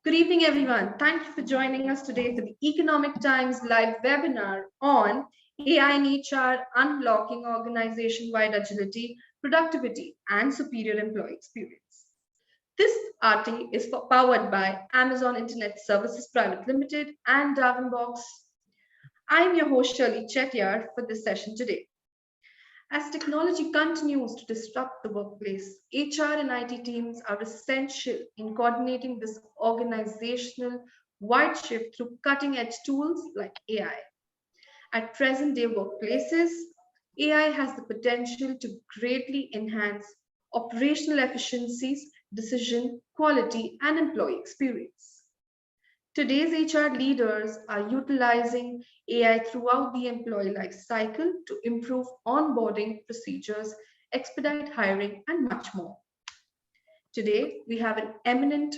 Good evening, everyone. Thank you for joining us today for the Economic Times live webinar on AI in HR, unlocking organization-wide agility, productivity, and superior employee experience. This RT is powered by Amazon Internet Services Private Limited and Darwin Box. I'm your host, Shirley Chettiar, for this session today. As technology continues to disrupt the workplace, HR and IT teams are essential in coordinating this organizational wide shift through cutting edge tools like AI. At present day workplaces, AI has the potential to greatly enhance operational efficiencies, decision quality, and employee experience. Today's HR leaders are utilizing AI throughout the employee life cycle to improve onboarding procedures, expedite hiring, and much more. Today, we have an eminent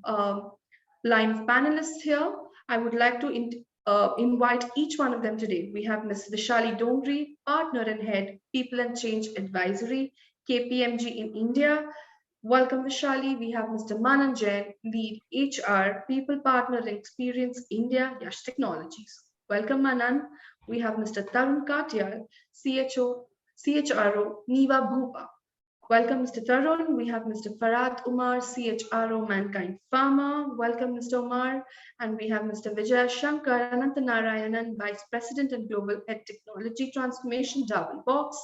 uh, line of panelists here. I would like to invite each one of them today. We have Ms. Vishali Dongri, Partner and Head, People and Change Advisory, KPMG in India. Welcome, Vishali. We have Mr. Manan Jain, Lead HR, People Partner and Experience India, Yash Technologies. Welcome, Manan. We have Mr. Tarun Katyal, CHRO, Niva Bhupa. Welcome, Mr. Tarun. We have Mr. Farad Umar, CHRO, Mankind Pharma. Welcome, Mr. Umar. And we have Mr. Vijay Shankar Anantanarayanan, Vice President and Global Head Technology Transformation, Darwin Box.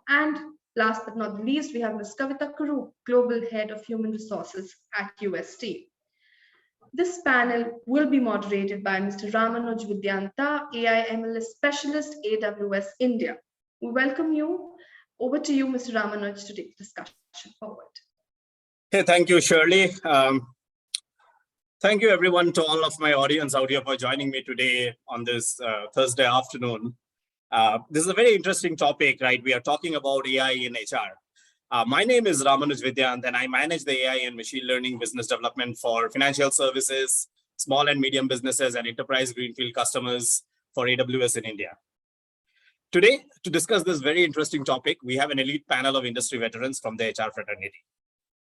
And last but not the least, we have Ms. Kavita Kuru, Global Head of Human Resources at UST. This panel will be moderated by Mr. Ramanuj Vidyanta, AI MLS Specialist, AWS India. We welcome you. Over to you, Mr. Ramanuj, to take the discussion forward. Hey, thank you, Shirley. Thank you, everyone, to all of my audience out here for joining me today on this Thursday afternoon. This is a very interesting topic, right? We are talking about AI in HR. My name is Ramanuj Vidyant, and I manage the AI and machine learning business development for financial services, small and medium businesses, and enterprise greenfield customers for AWS in India. Today, to discuss this very interesting topic, we have an elite panel of industry veterans from the HR fraternity.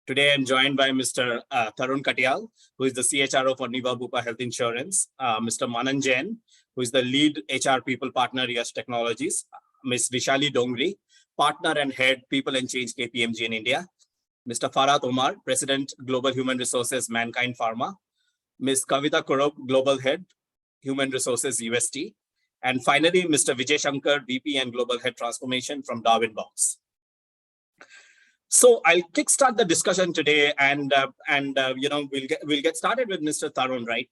Today, I'm joined by Mr. Tarun Katyal, who is the CHRO for Niva Bhupa Health Insurance, Mr. Manan Jain, who is the lead HR people partner, Yash Technologies, Ms. Vishali Dongri, partner and head People and Change KPMG in India, Mr. Farad Umar, President Global Human Resources Mankind Pharma, Ms. Kavita Kurup, Global Head Human Resources UST, and finally, Mr. Vijay Shankar, VP and Global Head Transformation from Darwin Box. So I'll kickstart the discussion today, and we'll get started with Mr. Tarun, right?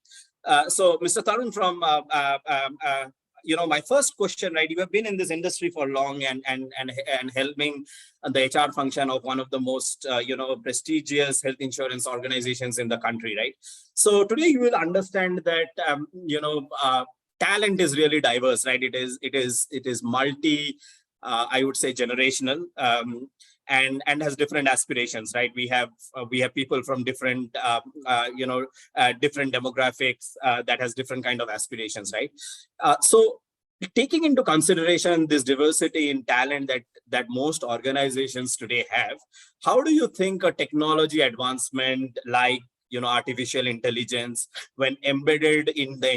So Mr. Tarun, from my first question, right? You have been in this industry for long and helping the HR function of one of the most prestigious health insurance organizations in the country, right? So today you will understand that talent is really diverse, right? It is multi, I would say, generational, and has different aspirations, right? We have people from different different demographics that has different kind of aspirations, right? So taking into consideration this diversity in talent that most organizations today have, how do you think a technology advancement like artificial intelligence, when embedded in the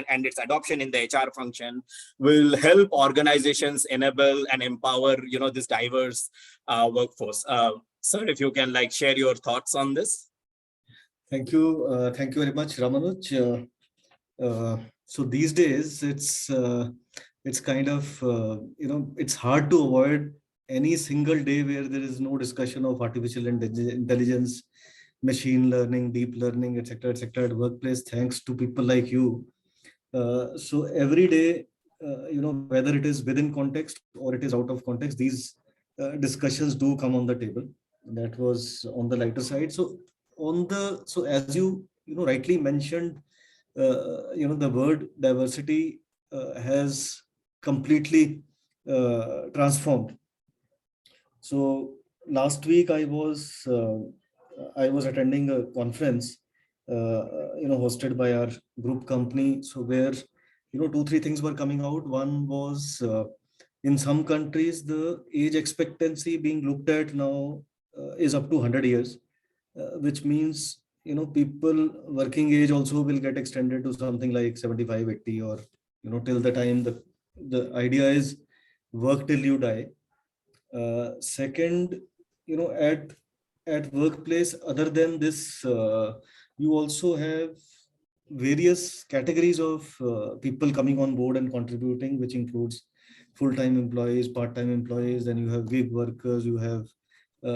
and its adoption in the HR function, will help organizations enable and empower this diverse workforce? Sir, if you can share your thoughts on this. Thank you very much, Ramanuj. So these days it's kind of it's hard to avoid any single day where there is no discussion of artificial intelligence, machine learning, deep learning, etc., at workplace, thanks to people like you. So every day, whether it is within context or it is out of context, these discussions do come on the table. That was on the lighter side. So as you rightly mentioned, the word diversity has completely transformed. So last week I was attending a conference, hosted by our group company. So where, 2-3 things were coming out. One was in some countries, the age expectancy being looked at now is up to 100 years, which means people working age also will get extended to something like 75, 80, or till the time the idea is work till you die. Second, at workplace, other than this, you also have various categories of people coming on board and contributing, which includes full-time employees, part-time employees. Then you have gig workers, you have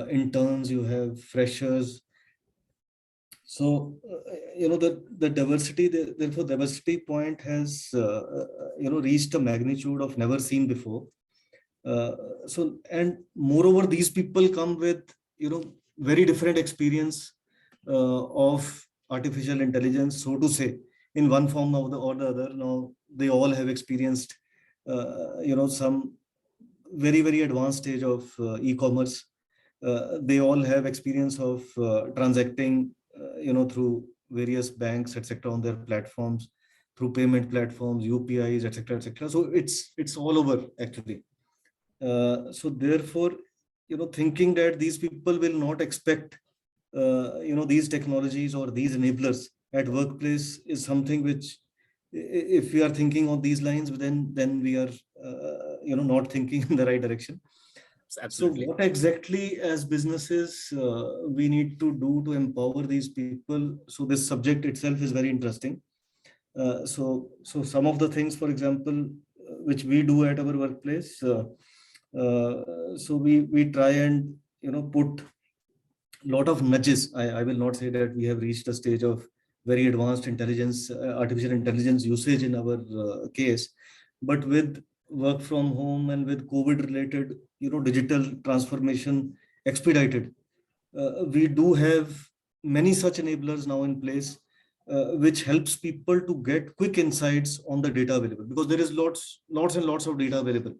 interns, you have freshers. So the diversity, therefore diversity point has reached a magnitude of never seen before. So, and moreover, these people come with very different experience of artificial intelligence, so to say, in one form or the other. Now they all have experienced some very, very advanced stage of e-commerce. They all have experience of transacting through various banks, etc., on their platforms, through payment platforms, UPIs, etc., etc. So it's all over actually. So therefore, thinking that these people will not expect these technologies or these enablers at workplace is something which, if we are thinking on these lines, then we are not thinking in the right direction. So Absolutely. what exactly as businesses we need to do to empower these people? So this subject itself is very interesting. So some of the things, for example, which we do at our workplace, so we try and put a lot of nudges. I will not say that we have reached a stage of very advanced intelligence, artificial intelligence usage in our case, but with work from home and with COVID related digital transformation expedited, we do have many such enablers now in place, which helps people to get quick insights on the data available, because there is lots and lots of data available.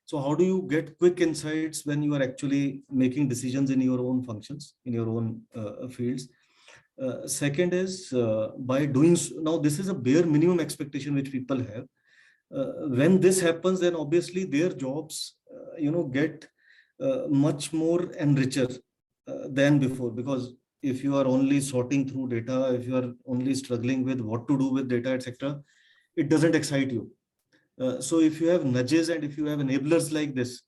So how do you get quick insights when you are actually making decisions in your own functions, in your own fields? Second is by doing now, this is a bare minimum expectation which people have. When this happens, then obviously their jobs get much more enricher than before, because if you are only sorting through data, if you are only struggling with what to do with data, etc., it doesn't excite you. So if you have nudges and if you have enablers like this,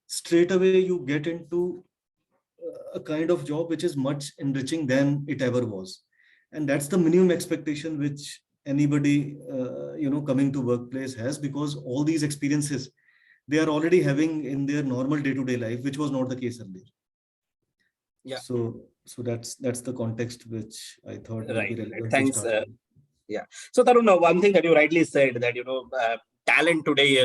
straight away you get into a kind of job which is much enriching than it ever was. And that's the minimum expectation which anybody coming to workplace has, because all these experiences they are already having in their normal day-to-day life, which was not the case earlier. Yeah. So that's the context which I thought will be Right. relevant to Thanks. start with. Yeah. So Tarun, one thing that you rightly said, that talent today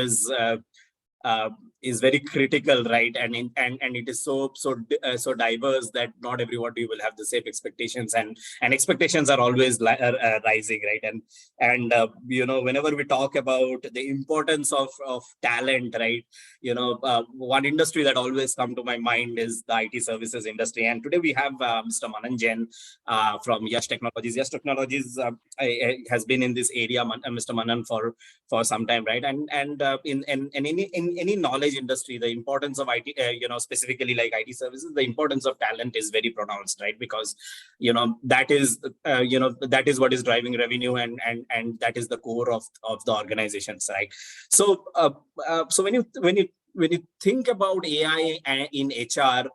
uh, is very critical, right? And it is so diverse that not everybody will have the same expectations, and expectations are always rising, right? And whenever we talk about the importance of talent, right? One industry that always come to my mind is the IT services industry. And today we have Mr. Manan Jain from Yash Technologies. Yash Technologies has been in this area, Mr. Manan, for some time, right? And in any knowledge industry, the importance of IT, specifically like IT services, the importance of talent is very pronounced, right? Because that is what is driving revenue, and that is the core of the organizations, right? So so when you think about AI in HR,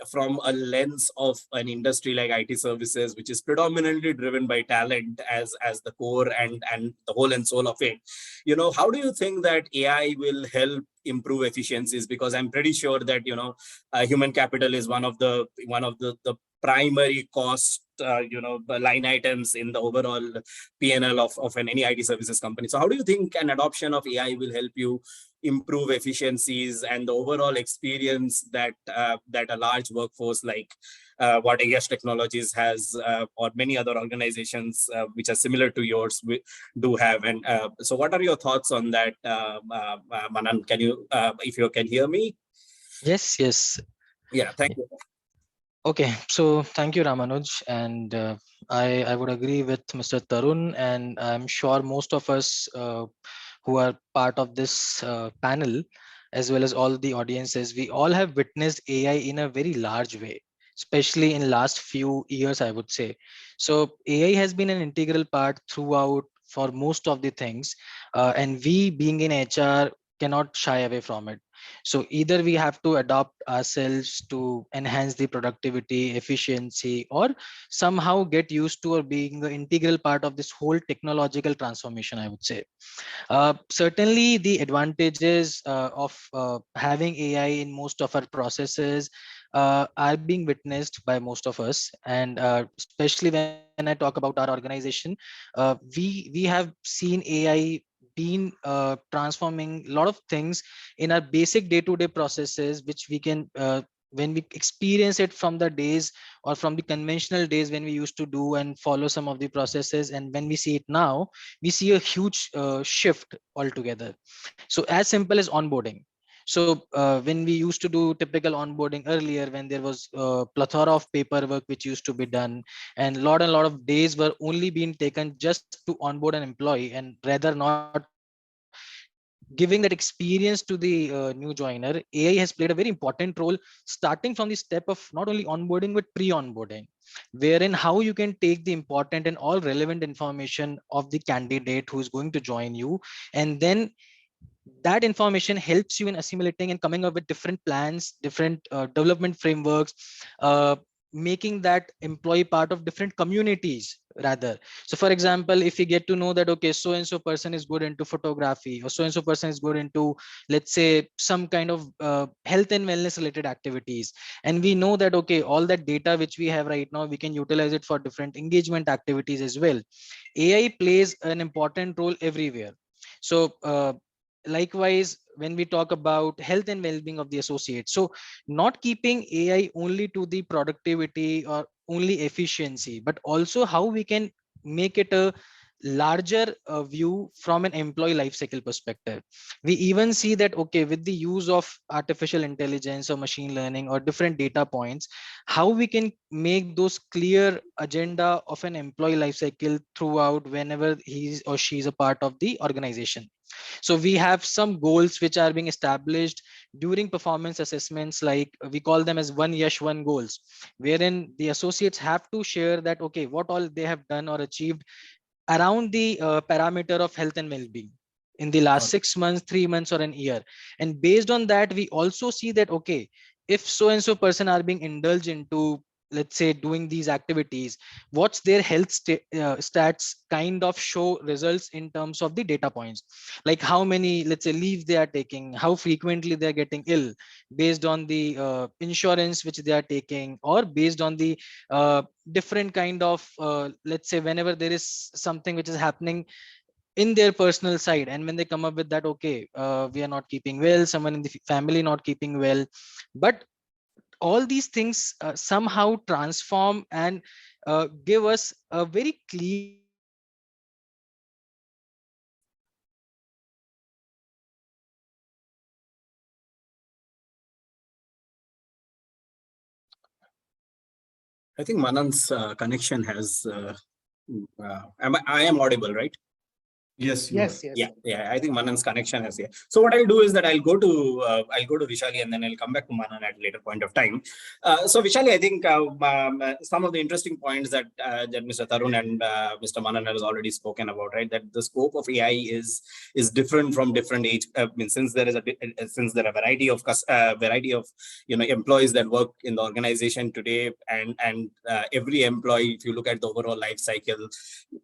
from a lens of an industry like IT services, which is predominantly driven by talent as the core and the whole and soul of it, how do you think that AI will help improve efficiencies? Because I'm pretty sure that human capital is one of the primary cost line items in the overall P&L of any IT services company. So how do you think an adoption of AI will help you improve efficiencies and the overall experience that a large workforce like what Yash Technologies has, or many other organizations which are similar to yours do have? And so what are your thoughts on that, Manan? Can you, if you can hear me? Yes. Yeah, thank you. Okay, so thank you, Ramanuj. And I would agree with Mr. Tarun, and I'm sure most of us who are part of this panel, as well as all the audiences, we all have witnessed AI in a very large way. especially in last few years, I would say. So AI has been an integral part throughout for most of the things, and we being in HR cannot shy away from it. So either we have to adopt ourselves to enhance the productivity, efficiency, or somehow get used to or being an integral part of this whole technological transformation, I would say. Certainly, the advantages of having AI in most of our processes are being witnessed by most of us, and especially when I talk about our organization, we have seen AI been transforming a lot of things in our basic day-to-day processes, which we can when we experience it from the days or from the conventional days when we used to do and follow some of the processes, and when we see it now, we see a huge shift altogether. So as simple as onboarding. So when we used to do typical onboarding earlier, when there was a plethora of paperwork which used to be done, and lot of days were only being taken just to onboard an employee, and rather not giving that experience to the new joiner, AI has played a very important role, starting from the step of not only onboarding but pre-onboarding, wherein how you can take the important and all relevant information of the candidate who is going to join you, and then that information helps you in assimilating and coming up with different plans, different development frameworks, uh, making that employee part of different communities rather. So for example, if you get to know that, okay, so and so person is good into photography, or so and so person is good into, let's say, some kind of health and wellness related activities, and we know that, okay, all that data which we have right now, we can utilize it for different engagement activities as well. AI plays an important role everywhere. So likewise, when we talk about health and well-being of the associates, so not keeping AI only to the productivity or only efficiency, but also how we can make it a larger view from an employee life cycle perspective. We even see that, okay, with the use of artificial intelligence or machine learning or different data points, how we can make those clear agenda of an employee life cycle throughout whenever he or she is a part of the organization. So we have some goals which are being established during performance assessments, like we call them as one yash one goals, wherein the associates have to share that, okay, what all they have done or achieved around the parameter of health and well-being in the last 6 months, 3 months, or an year. And based on that, we also see that, okay, if so and so person are being indulged into, let's say, doing these activities, what's their health stats kind of show results in terms of the data points, like how many, let's say, leaves they are taking, how frequently they're getting ill, based on the insurance which they are taking, or based on the different kind of let's say, whenever there is something which is happening in their personal side, and when they come up with that, okay, we are not keeping well, someone in the family not keeping well. But all these things somehow transform and give us a very clear picture of I think Manan's connection has. I am audible, right? Yes, you are. Yeah. I think Manan's connection is here. So what I'll do is that I'll go to Vishali, and then I'll come back to Manan at a later point of time. So Vishali, I think some of the interesting points that Mr. Tarun and Mr. Manan has already spoken about, right? That the scope of AI is different from different age. Since there is since there are variety of employees that work in the organization today, and every employee, if you look at the overall life cycle,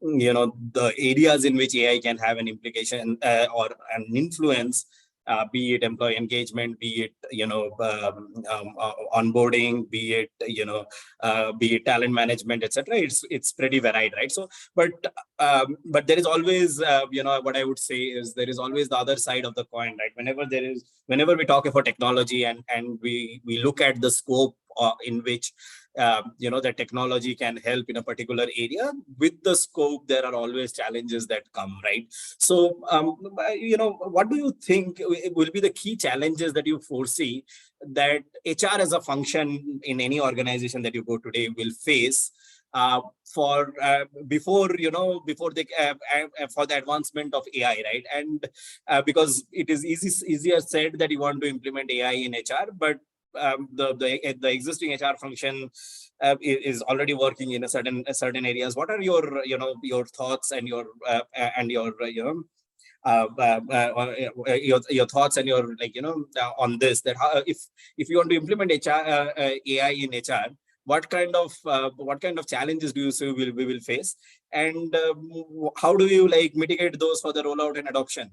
the areas in which AI can have an implication or an influence, be it employee engagement, be it onboarding, be it talent management, etc. It's pretty varied, right? So but there is always what I would say is there is always the other side of the coin, right? Whenever we talk about technology, and we look at the scope in which the technology can help in a particular area, with the scope there are always challenges that come, right? So what do you think will be the key challenges that you foresee that HR as a function in any organization that you go today will face before they for the advancement of AI, right? And because it is easier said that you want to implement AI in HR, but the existing HR function is already working in a certain areas. What are your your thoughts and your your thoughts and your on this, that how, if you want to implement AI in HR, what kind of challenges do you see we will face, and how do you mitigate those for the rollout and adoption?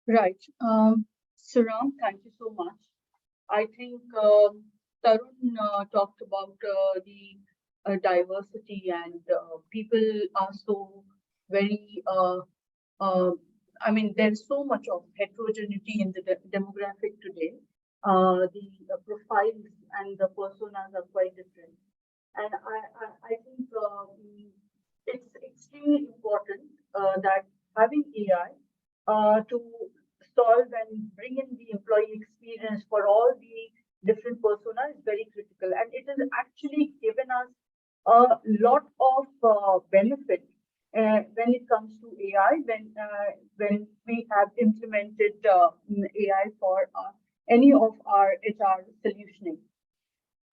Right. So Ram, thank you so much. I think Tarun talked about the diversity, and people are so very, I mean, there's so much of heterogeneity in the demographic today. The profiles and the personas are quite different. And I think it's extremely important that having AI to solve and bring in the employee experience for all the different personas is very critical. And it has actually given us a lot of benefit when it comes to AI, when we have implemented AI for any of our HR solutioning.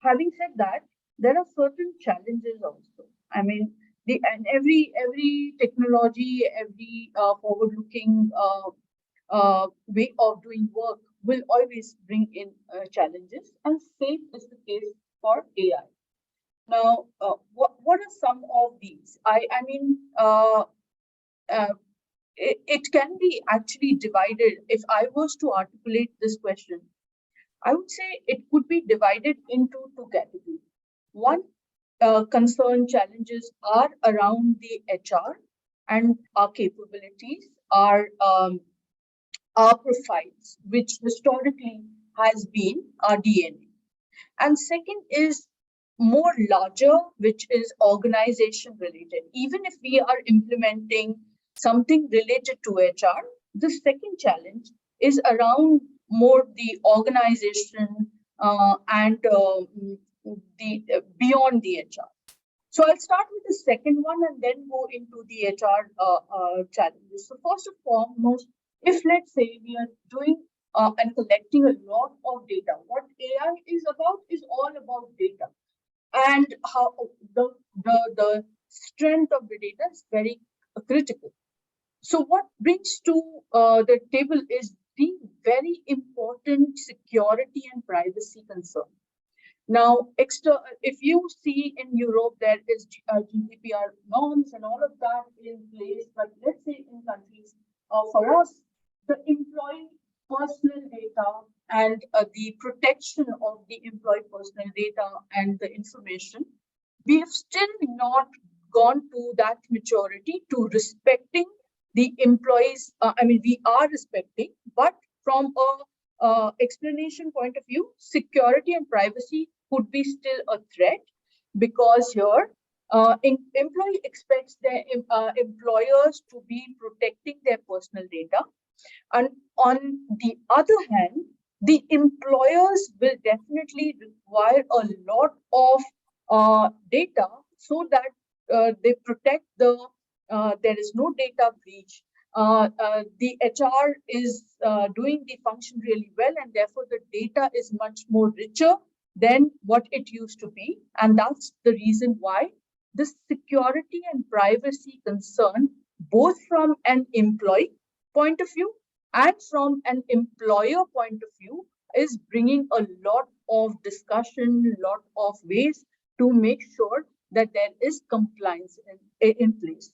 Having said that, there are certain challenges also. I mean, every technology, every forward-looking way of doing work will always bring in challenges, and same is the case for AI. Now, what are some of these? I mean, it can be actually divided. If I was to articulate this question, I would say it could be divided into two categories. One, concern challenges are around the HR and our capabilities, our profiles, which historically has been our DNA. And second is more larger, which is organization related. Even if we are implementing something related to HR, the second challenge is around more the organization and the beyond the HR. So I'll start with the second one and then go into the HR challenges. So first and foremost, if let's say we are doing and collecting a lot of data, what AI is all about data, and how the strength of the data is very critical. So what brings to the table is the very important security and privacy concern. Now, if you see in Europe, there is GDPR norms and all of that in place. But let's say in countries, for us, the employee personal data and the protection of the employee personal data and the information, we have still not gone to that maturity to respecting the employees. I mean, we are respecting, but from a explanation point of view, security and privacy could be still a threat, because here employee expects their employers to be protecting their personal data, and on the other hand, the employers will definitely require a lot of data so that they protect there is no data breach. The HR is doing the function really well, and therefore the data is much more richer than what it used to be. And that's the reason why the security and privacy concern, both from an employee point of view and from an employer point of view, is bringing a lot of discussion, a lot of ways to make sure that there is compliance in place.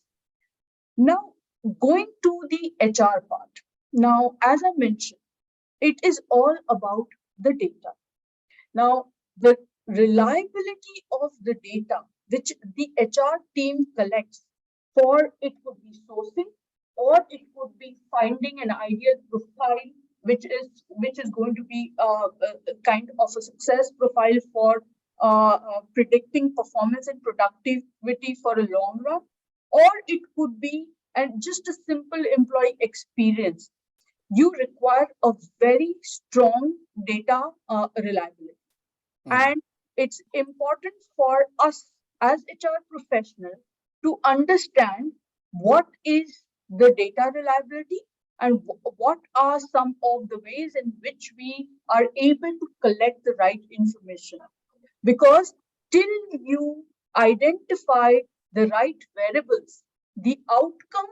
Now, going to the HR part. Now, as I mentioned, it is all about the data. Now, the reliability of the data which the HR team collects, for it could be sourcing, or it could be finding an ideal profile, which is going to be a kind of a success profile for predicting performance and productivity for a long run, or it could be just a simple employee experience. You require a very strong data reliability. And it's important for us as HR professionals to understand what is the data reliability and what are some of the ways in which we are able to collect the right information. Because till you identify the right variables, the outcome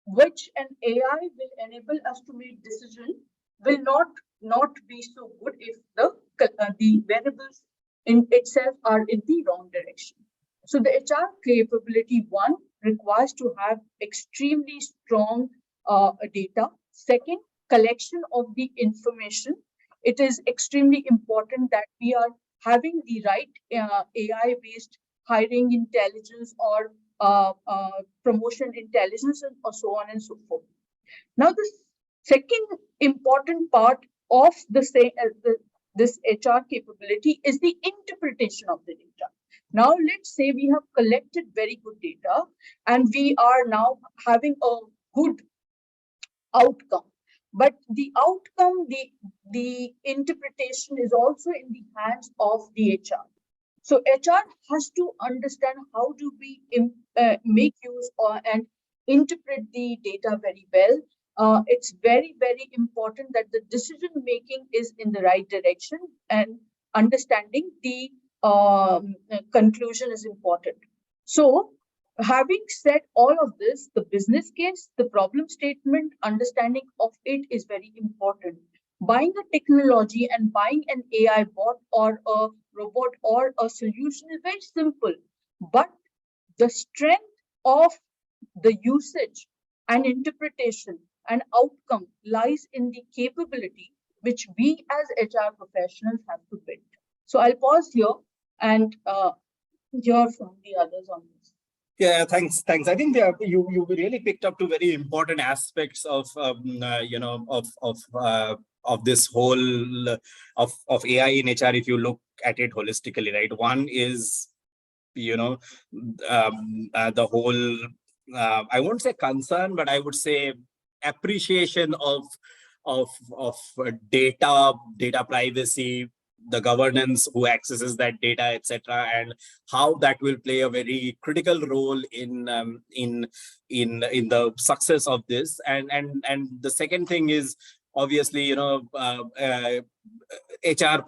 which an AI will enable us to make decision will not be so good if the variables in itself are in the wrong direction. So the HR capability one requires to have extremely strong data. Second, collection of the information. It is extremely important that we are having the right AI-based hiring intelligence or promotion intelligence and so on and so forth. Now, the second important part of this HR capability is the interpretation of the data. Now, let's say we have collected very good data and we are now having a good outcome. But the outcome, the interpretation is also in the hands of the HR. So HR has to understand how do we make use and interpret the data very well. It's very, very important that the decision making is in the right direction, and understanding the conclusion is important. So having said all of this, the business case, the problem statement, understanding of it is very important. Buying a technology and buying an AI bot or a robot or a solution is very simple, but the strength of the usage and interpretation and outcome lies in the capability which we as HR professionals have to build. So I'll pause here and hear from the others on this. Yeah, thanks. I think you really picked up two very important aspects of of this whole of AI in HR. If you look at it holistically, right? One is the whole I won't say concern, but I would say appreciation of data privacy, the governance, who accesses that data, etc., and how that will play a very critical role in the success of this. And the second thing is obviously HR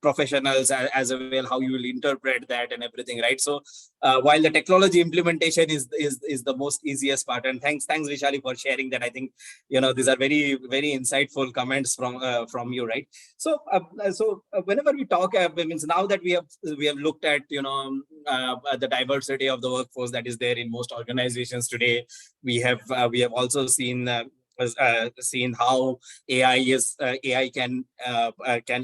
professionals as well, how you will interpret that and everything, right? So while the technology implementation is the most easiest part, and thanks Vishali for sharing that. I think these are very, very insightful comments from you, right? So whenever we talk, means now that we have looked at the diversity of the workforce that is there in most organizations today, we have also seen how AI can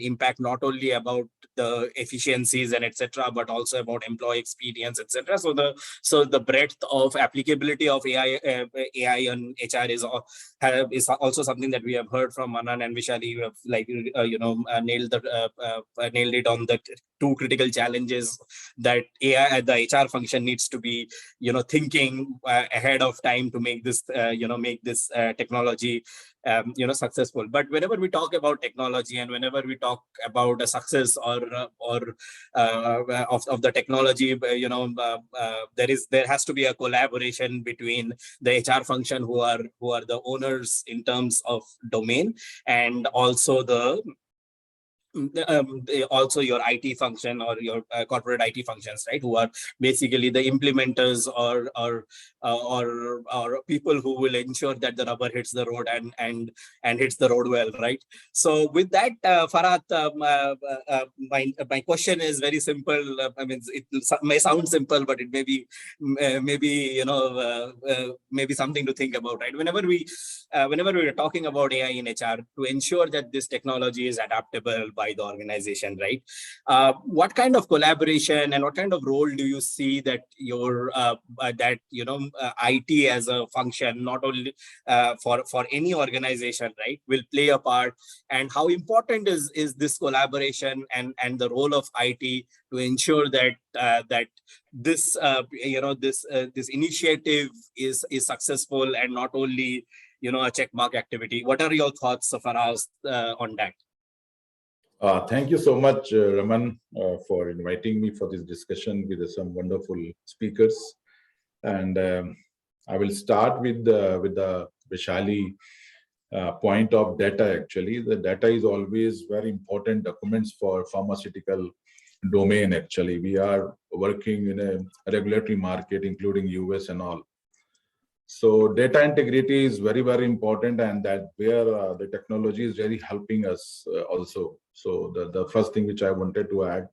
impact not only about the efficiencies and etc., but also about employee experience, etc. So the breadth of applicability of AI on HR is also something that we have heard from Manan and Vishali. You have nailed it on the two critical challenges that AI, the HR function, needs to be thinking ahead of time to make this technology successful. But whenever we talk about technology and whenever we talk about a success or of the technology, there has to be a collaboration between the HR function, who are the owners in terms of domain, and also also your IT function or your corporate IT functions, right? Who are basically the implementers or people who will ensure that the rubber hits the road and hits the road well, right? So with that, Farhat, my question is very simple. I mean, it may sound simple, but it may be maybe something to think about, right? Whenever we are talking about AI in HR, to ensure that this technology is adaptable by the organization, right? What kind of collaboration and what kind of role do you see that IT as a function, not only for any organization, right, will play a part, and how important is this collaboration and the role of IT to ensure that this this initiative is successful and not only a check mark activity? What are your thoughts, Faraz, on that? Thank you so much, Raman, for inviting me for this discussion with some wonderful speakers. And I will start with the Vishali point of data. Actually, the data is always very important documents for pharmaceutical domain. Actually, we are working in a regulatory market, including US and all. So data integrity is very, very important, and that where the technology is really helping us also. So the first thing which I wanted to add,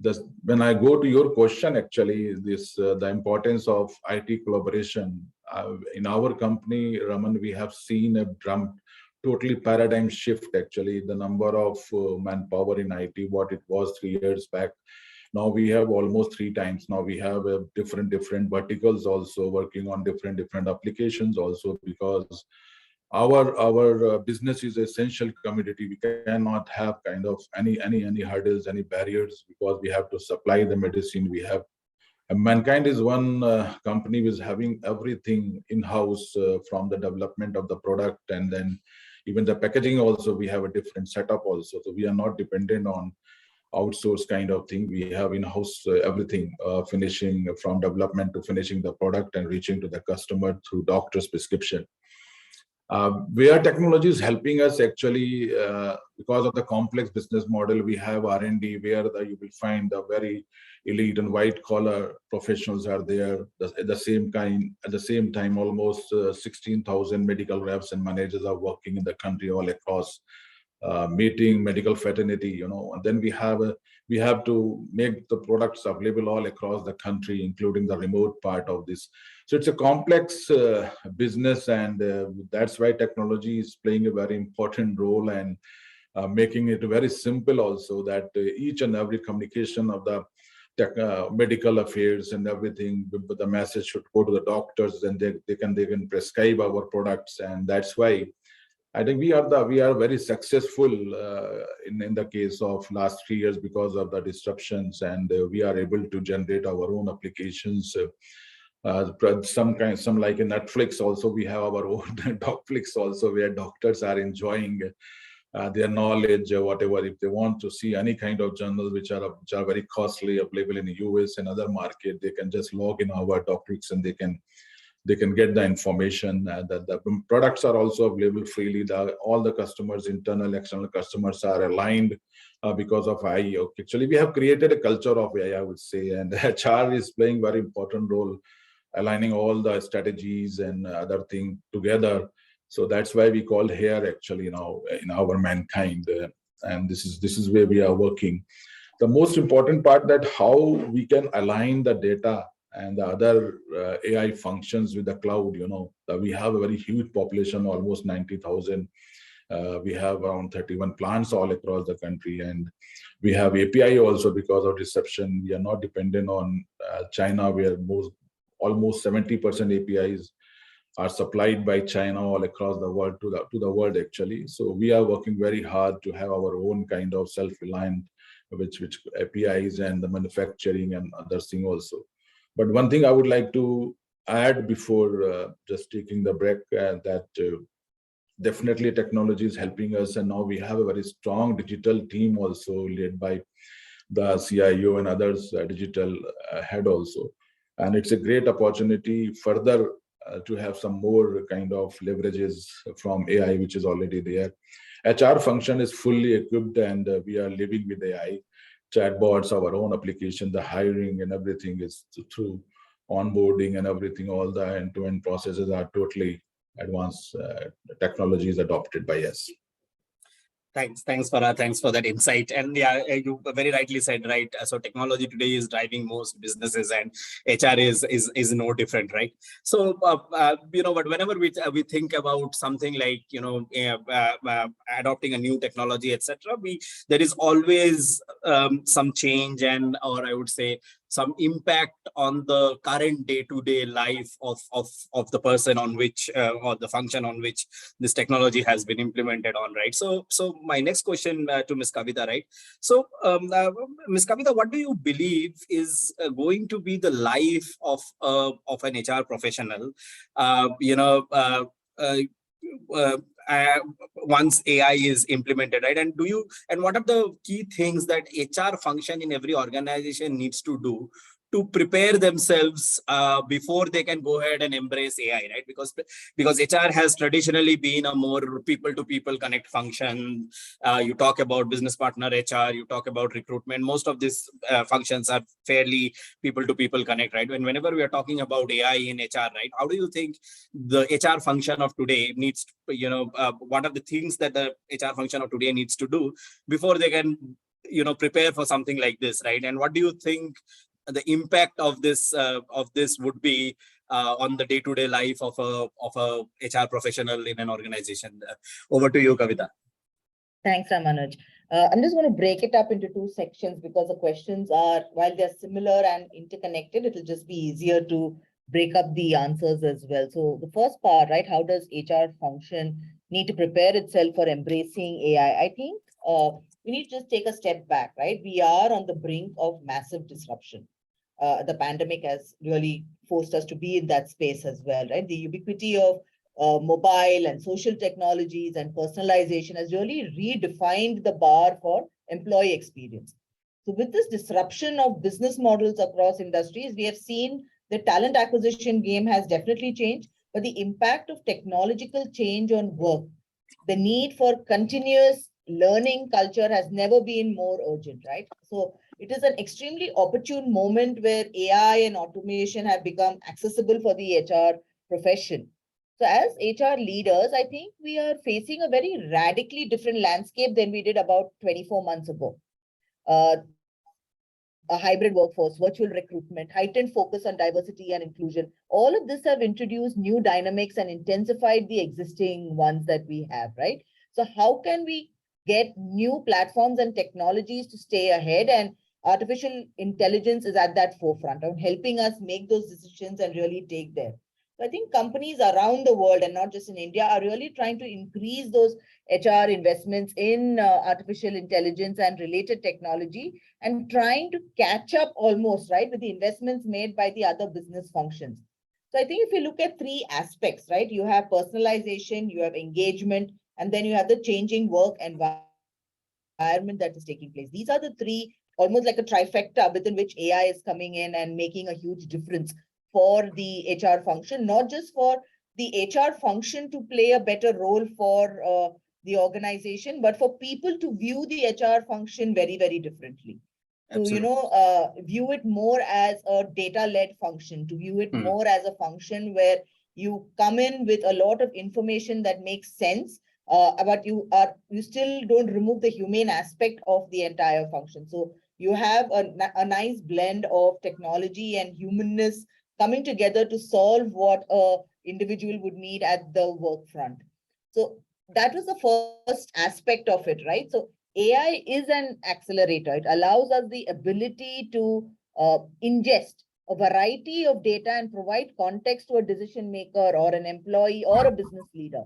this, when I go to your question, actually, this the importance of IT collaboration in our company, Raman, we have seen a totally paradigm shift. Actually, the number of manpower in IT, what it was 3 years back, now we have almost 3 times. Now we have different verticals also working on different applications also, because our business is essential commodity. We cannot have kind of any hurdles, any barriers, because we have to supply the medicine. We have, and Mankind is one company which is having everything in-house, from the development of the product, and then even the packaging also. We have a different setup also, so we are not dependent on outsource kind of thing. We have in-house everything, finishing from development to finishing the product and reaching to the customer through doctor's prescription. Where technology is helping us, actually, because of the complex business model, we have R&D where you will find the very elite and white collar professionals are there. At the same time, almost 16,000 medical reps and managers are working in the country all across, meeting medical fraternity, and then we have to make the products available all across the country, including the remote part of this. So it's a complex business, and that's why technology is playing a very important role, and making it very simple also, that each and every communication of the medical affairs and everything, the message should go to the doctors, and they can prescribe our products. And that's why I think we are very successful in the case of last 3 years because of the disruptions, and we are able to generate our own applications. Some like in Netflix also, we have our own Docflix also, where doctors are enjoying their knowledge, whatever. If they want to see any kind of journals which are very costly, available in the US and other market, they can just log in our Docflix and they can get the information. That the products are also available freely. All the customers, internal, external customers, are aligned because of AI. Actually, we have created a culture of AI, I would say, and HR is playing very important role, aligning all the strategies and other things together. So that's why we call here actually now in our Mankind, and this is where we are working. The most important part, that how we can align the data and the other AI functions with the cloud. We have a very huge population, almost 90,000. We have around 31 plants all across the country, and we have API also. Because of reception, we are not dependent on China, where almost 70% APIs are supplied by China all across the world to the world actually. So we are working very hard to have our own kind of self-reliant, which APIs and the manufacturing and other thing also. But one thing I would like to add before just taking the break, that definitely technology is helping us, and now we have a very strong digital team also, led by the CIO and others, digital head also. And it's a great opportunity further to have some more kind of leverages from AI, which is already there. HR function is fully equipped, and we are living with AI. Chatbots, our own application, the hiring and everything is through onboarding and everything. All the end-to-end processes are totally advanced technologies adopted by us. Thanks, Farah. Thanks for that insight. And yeah, you very rightly said, right? So technology today is driving most businesses, and HR is no different, right? So but whenever we think about something like adopting a new technology, etc., there is always some change, and or I would say some impact on the current day-to-day life of the person on which or the function on which this technology has been implemented on, right? So my next question to Ms. Kavita, right? So Ms. Kavita, what do you believe is going to be the life of an HR professional once AI is implemented, right? And what are the key things that HR function in every organization needs to do to prepare themselves before they can go ahead and embrace AI, right? Because HR has traditionally been a more people-to-people connect function. You talk about business partner HR, you talk about recruitment. Most of these functions are fairly people-to-people connect, right? Whenever we are talking about AI in HR, right? How do you think the HR function of today needs to, what are the things that the HR function of today needs to do before they can, prepare for something like this, right? And what do you think the impact of this would be on the day-to-day life of a HR professional in an organization? Over to you, Kavita. Thanks, Ramanuj. I'm just going to break it up into two sections because the questions are, while they're similar and interconnected, it'll just be easier to break up the answers as well. So the first part, right, how does HR function need to prepare itself for embracing AI? I think we need to just take a step back, right? We are on the brink of massive disruption. The pandemic has really forced us to be in that space as well, right? The ubiquity of mobile and social technologies and personalization has really redefined the bar for employee experience. So with this disruption of business models across industries, we have seen the talent acquisition game has definitely changed, but the impact of technological change on work, the need for continuous learning culture has never been more urgent, right? So it is an extremely opportune moment where AI and automation have become accessible for the HR profession. So as HR leaders, I think we are facing a very radically different landscape than we did about 24 months ago. A hybrid workforce, virtual recruitment, heightened focus on diversity and inclusion. All of this have introduced new dynamics and intensified the existing ones that we have, right? So how can we get new platforms and technologies to stay ahead? And artificial intelligence is at that forefront of helping us make those decisions and really take them. So I think companies around the world and not just in India are really trying to increase those HR investments in artificial intelligence and related technology and trying to catch up almost, right, with the investments made by the other business functions. So I think if you look at three aspects, right, you have personalization, you have engagement, and then you have the changing work environment that is taking place. These are the three, almost like a trifecta within which AI is coming in and making a huge difference for the HR function, not just for the HR function to play a better role for the organization, but for people to view the HR function very, very differently. Absolutely. To view it more as a data-led function, to view it more as a function where you come in with a lot of information that makes sense, but you still don't remove the humane aspect of the entire function. So you have a nice blend of technology and humanness coming together to solve what a individual would need at the work front. So that was the first aspect of it, right? So AI is an accelerator. It allows us the ability to ingest a variety of data and provide context to a decision maker or an employee or a business leader.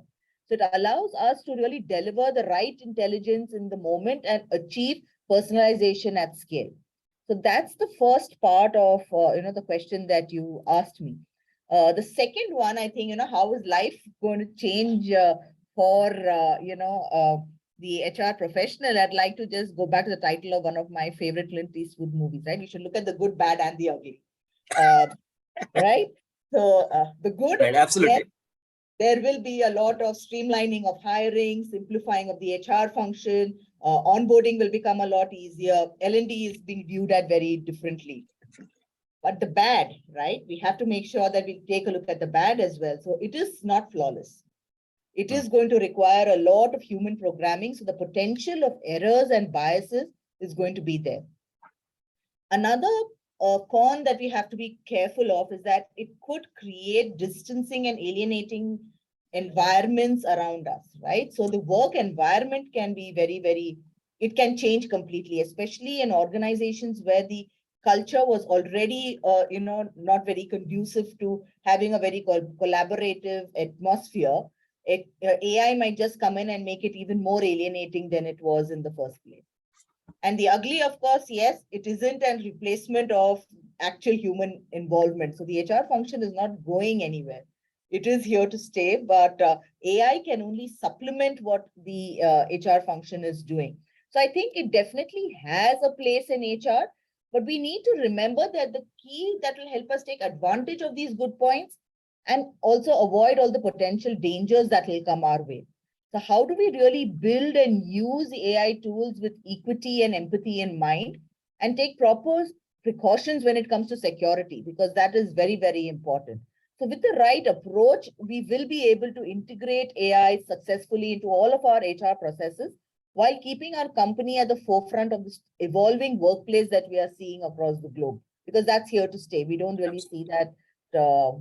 So it allows us to really deliver the right intelligence in the moment and achieve personalization at scale. So that's the first part of the question that you asked me. The second one, I think, how is life going to change for the HR professional? I'd like to just go back to the title of one of my favorite Clint Eastwood movies, right? You should look at the good, bad, and the ugly, right? So the good, right, absolutely. There will be a lot of streamlining of hiring, simplifying of the HR function. Onboarding will become a lot easier. L&D is being viewed at very differently. But the bad, right? We have to make sure that we take a look at the bad as well. So it is not flawless. It is going to require a lot of human programming. So the potential of errors and biases is going to be there. Another con that we have to be careful of is that it could create distancing and alienating environments around us, right? So the work environment can be it can change completely, especially in organizations where the culture was already, not very conducive to having a very collaborative atmosphere. AI might just come in and make it even more alienating than it was in the first place. And the ugly, of course, yes, it isn't a replacement of actual human involvement. So the HR function is not going anywhere. It is here to stay, but AI can only supplement what the HR function is doing. So I think it definitely has a place in HR, But we need to remember that the key that will help us take advantage of these good points and also avoid all the potential dangers that will come our way. So how do we really build and use AI tools with equity and empathy in mind and take proper precautions when it comes to security? Because that is very, very important. So with the right approach, we will be able to integrate AI successfully into all of our HR processes while keeping our company at the forefront of this evolving workplace that we are seeing across the globe, because that's here to stay. We don't really see that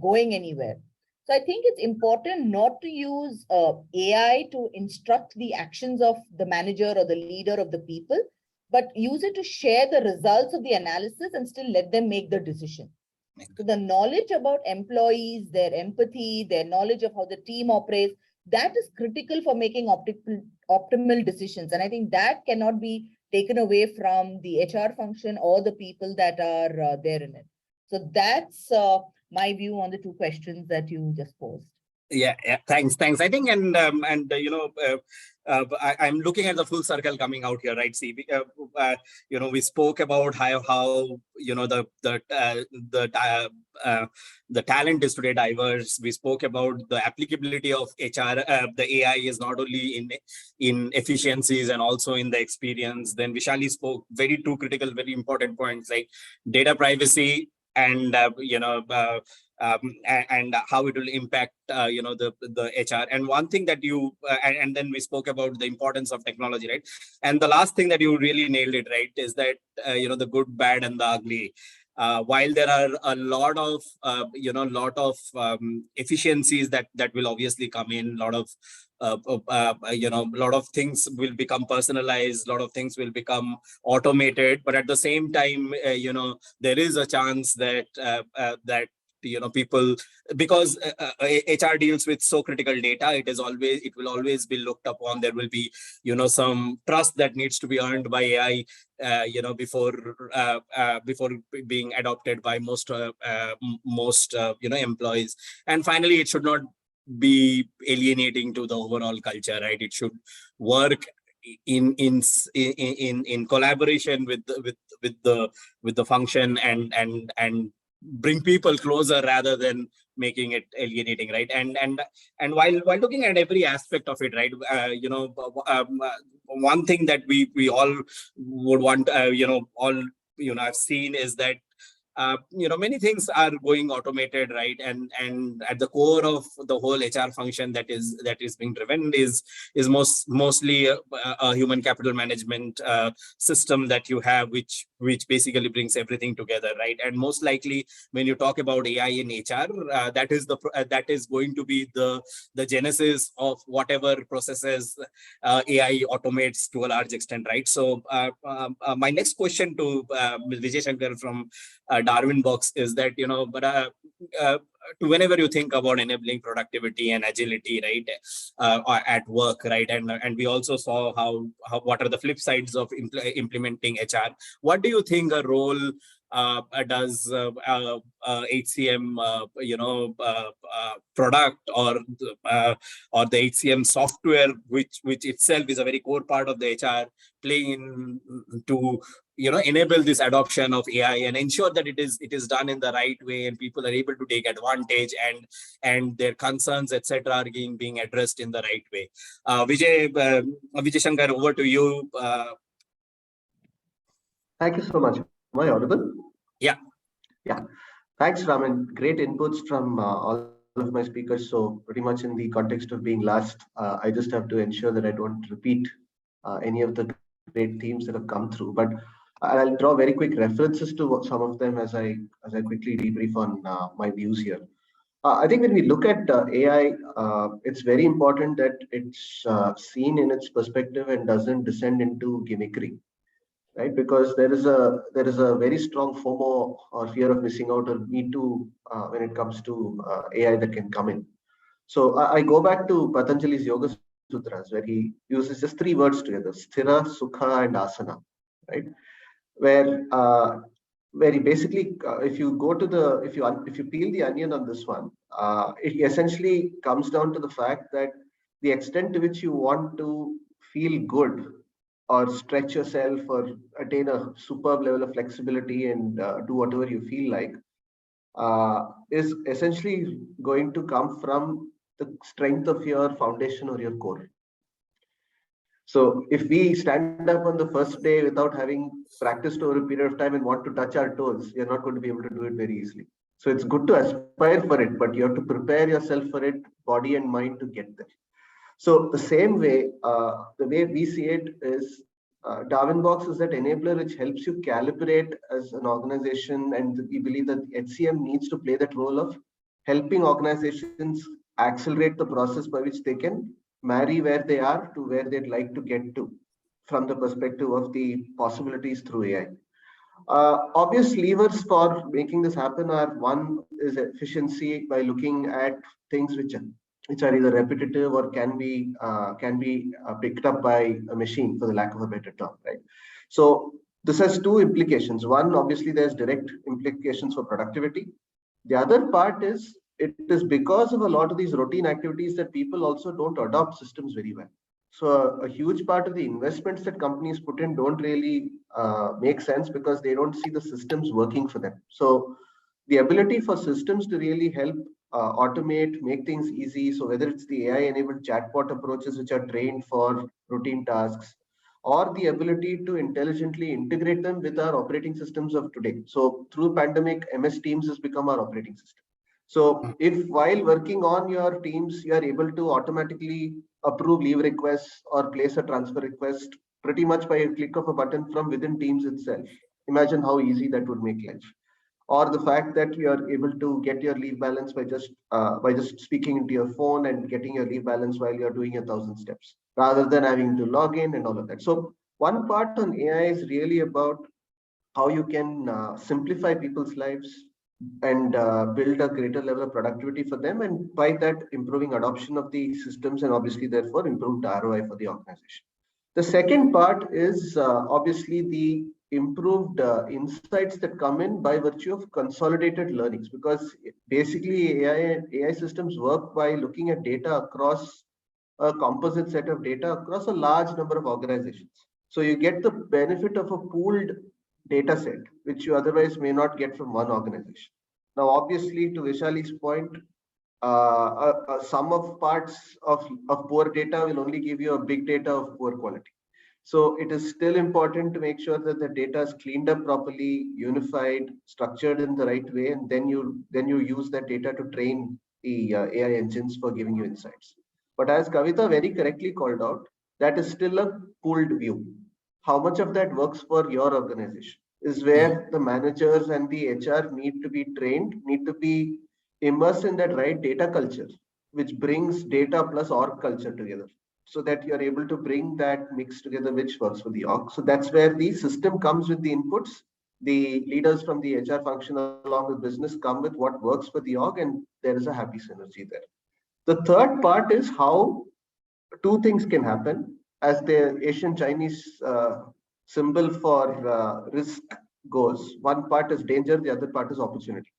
going anywhere. So I think it's important not to use AI to instruct the actions of the manager or the leader of the people, but use it to share the results of the analysis and still let them make the decision. So the knowledge about employees, their empathy, their knowledge of how the team operates, that is critical for making optimal decisions. And I think that cannot be taken away from the HR function or the people that are there in it. So that's my view on the two questions that you just posed. Yeah, thanks. I think, I'm looking at the full circle coming out here, right? See, we spoke about how the talent is today diverse. We spoke about the applicability of HR. The AI is not only in efficiencies and also in the experience. Then Vishali spoke two critical, very important points like data privacy and and how it will impact the HR. And one thing that you and then we spoke about the importance of technology, right? And the last thing that you really nailed it, right, is that the good, bad, and the ugly. While there are a lot of efficiencies that will obviously come in, lot of things will become personalized, a lot of things will become automated, but at the same time there is a chance that people, because HR deals with so critical data, it will always be looked upon. There will be some trust that needs to be earned by AI before being adopted by most employees. And finally, it should not be alienating to the overall culture, right? It should work in collaboration with the function and bring people closer rather than making it alienating, right? And while looking at every aspect of it, right, one thing that we all would want, I've seen is that many things are going automated, right? And at the core of the whole HR function that is being driven is mostly a human capital management system that you have, which basically brings everything together, right? And most likely, when you talk about AI in HR, that is going to be the genesis of whatever processes AI automates to a large extent, right? So my next question to Vijay Shankar from Darwin Box is that, whenever you think about enabling productivity and agility, right, at work, right, and we also saw how what are the flip sides of implementing HR. What do you think a role does HCM, product or the HCM software, which itself is a very core part of the HR, play in to enable this adoption of AI and ensure that it is done in the right way and people are able to take advantage and their concerns, etc., are being addressed in the right way. Vijay Shankar, over to you. Thank you so much. Am I audible? Yeah. Yeah. Thanks, Raman. Great inputs from all of my speakers. So pretty much in the context of being last, I just have to ensure that I don't repeat any of the great themes that have come through. But I'll draw very quick references to some of them as I quickly debrief on my views here. I think when we look at AI, it's very important that it's seen in its perspective and doesn't descend into gimmickry, right? Because there is a very strong FOMO or fear of missing out or me too when it comes to AI that can come in. So I go back to Patanjali's Yoga Sutras, where he uses just 3 words together: sthira, sukha, and asana, right? Where he basically, if you peel the onion on this one, it essentially comes down to the fact that the extent to which you want to feel good or stretch yourself or attain a superb level of flexibility and do whatever you feel like, is essentially going to come from the strength of your foundation or your core. So if we stand up on the first day without having practiced over a period of time and want to touch our toes, you're not going to be able to do it very easily. So it's good to aspire for it, but you have to prepare yourself for it, body and mind, to get there. So the same way, the way we see it is Darwin Box is that enabler which helps you calibrate as an organization, and we believe that HCM needs to play that role of helping organizations accelerate the process by which they can marry where they are to where they'd like to get to from the perspective of the possibilities through AI. Obvious levers for making this happen are: one is efficiency by looking at things which are either repetitive or can be picked up by a machine, for the lack of a better term, right? So this has two implications. One, obviously, there's direct implications for productivity. The other part is it is because of a lot of these routine activities that people also don't adopt systems very well. So a huge part of the investments that companies put in don't really make sense because they don't see the systems working for them. So the ability for systems to really help automate, make things easy. So whether it's the AI-enabled chatbot approaches which are trained for routine tasks, or the ability to intelligently integrate them with our operating systems of today. So through pandemic, MS Teams has become our operating system. So if while working on your teams, you are able to automatically approve leave requests or place a transfer request pretty much by a click of a button from within Teams itself. Imagine how easy that would make life. Or the fact that you are able to get your leave balance by just speaking into your phone and getting your leave balance while you're doing 1,000 steps, rather than having to log in and all of that. So one part on AI is really about how you can simplify people's lives and build a greater level of productivity for them, and by that improving adoption of the systems and obviously therefore improved ROI for the organization. The second part is obviously the improved insights that come in by virtue of consolidated learnings, because basically AI systems work by looking at data across a composite set of data across a large number of organizations. So you get the benefit of a pooled data set, which you otherwise may not get from one organization. Now, obviously, to Vishali's point, a sum of parts of poor data will only give you a big data of poor quality. So it is still important to make sure that the data is cleaned up properly, unified, structured in the right way, and then you use that data to train the AI engines for giving you insights. But as Kavita very correctly called out, that is still a pooled view. How much of that works for your organization is where the managers and the HR need to be trained, need to be immersed in that right data culture, which brings data plus org culture together, so that you're able to bring that mix together, which works for the org. So that's where the system comes with the inputs. The leaders from the HR function along with business come with what works for the org, and there is a happy synergy there. The third part is how two things can happen. As the Asian Chinese symbol for risk goes, one part is danger, the other part is opportunity.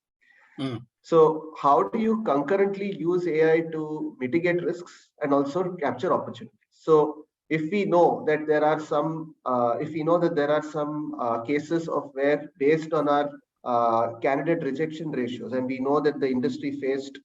So how do you concurrently use AI to mitigate risks and also capture opportunities? So if we know that there are some, cases of where, based on our candidate rejection ratios, and we know that the industry faced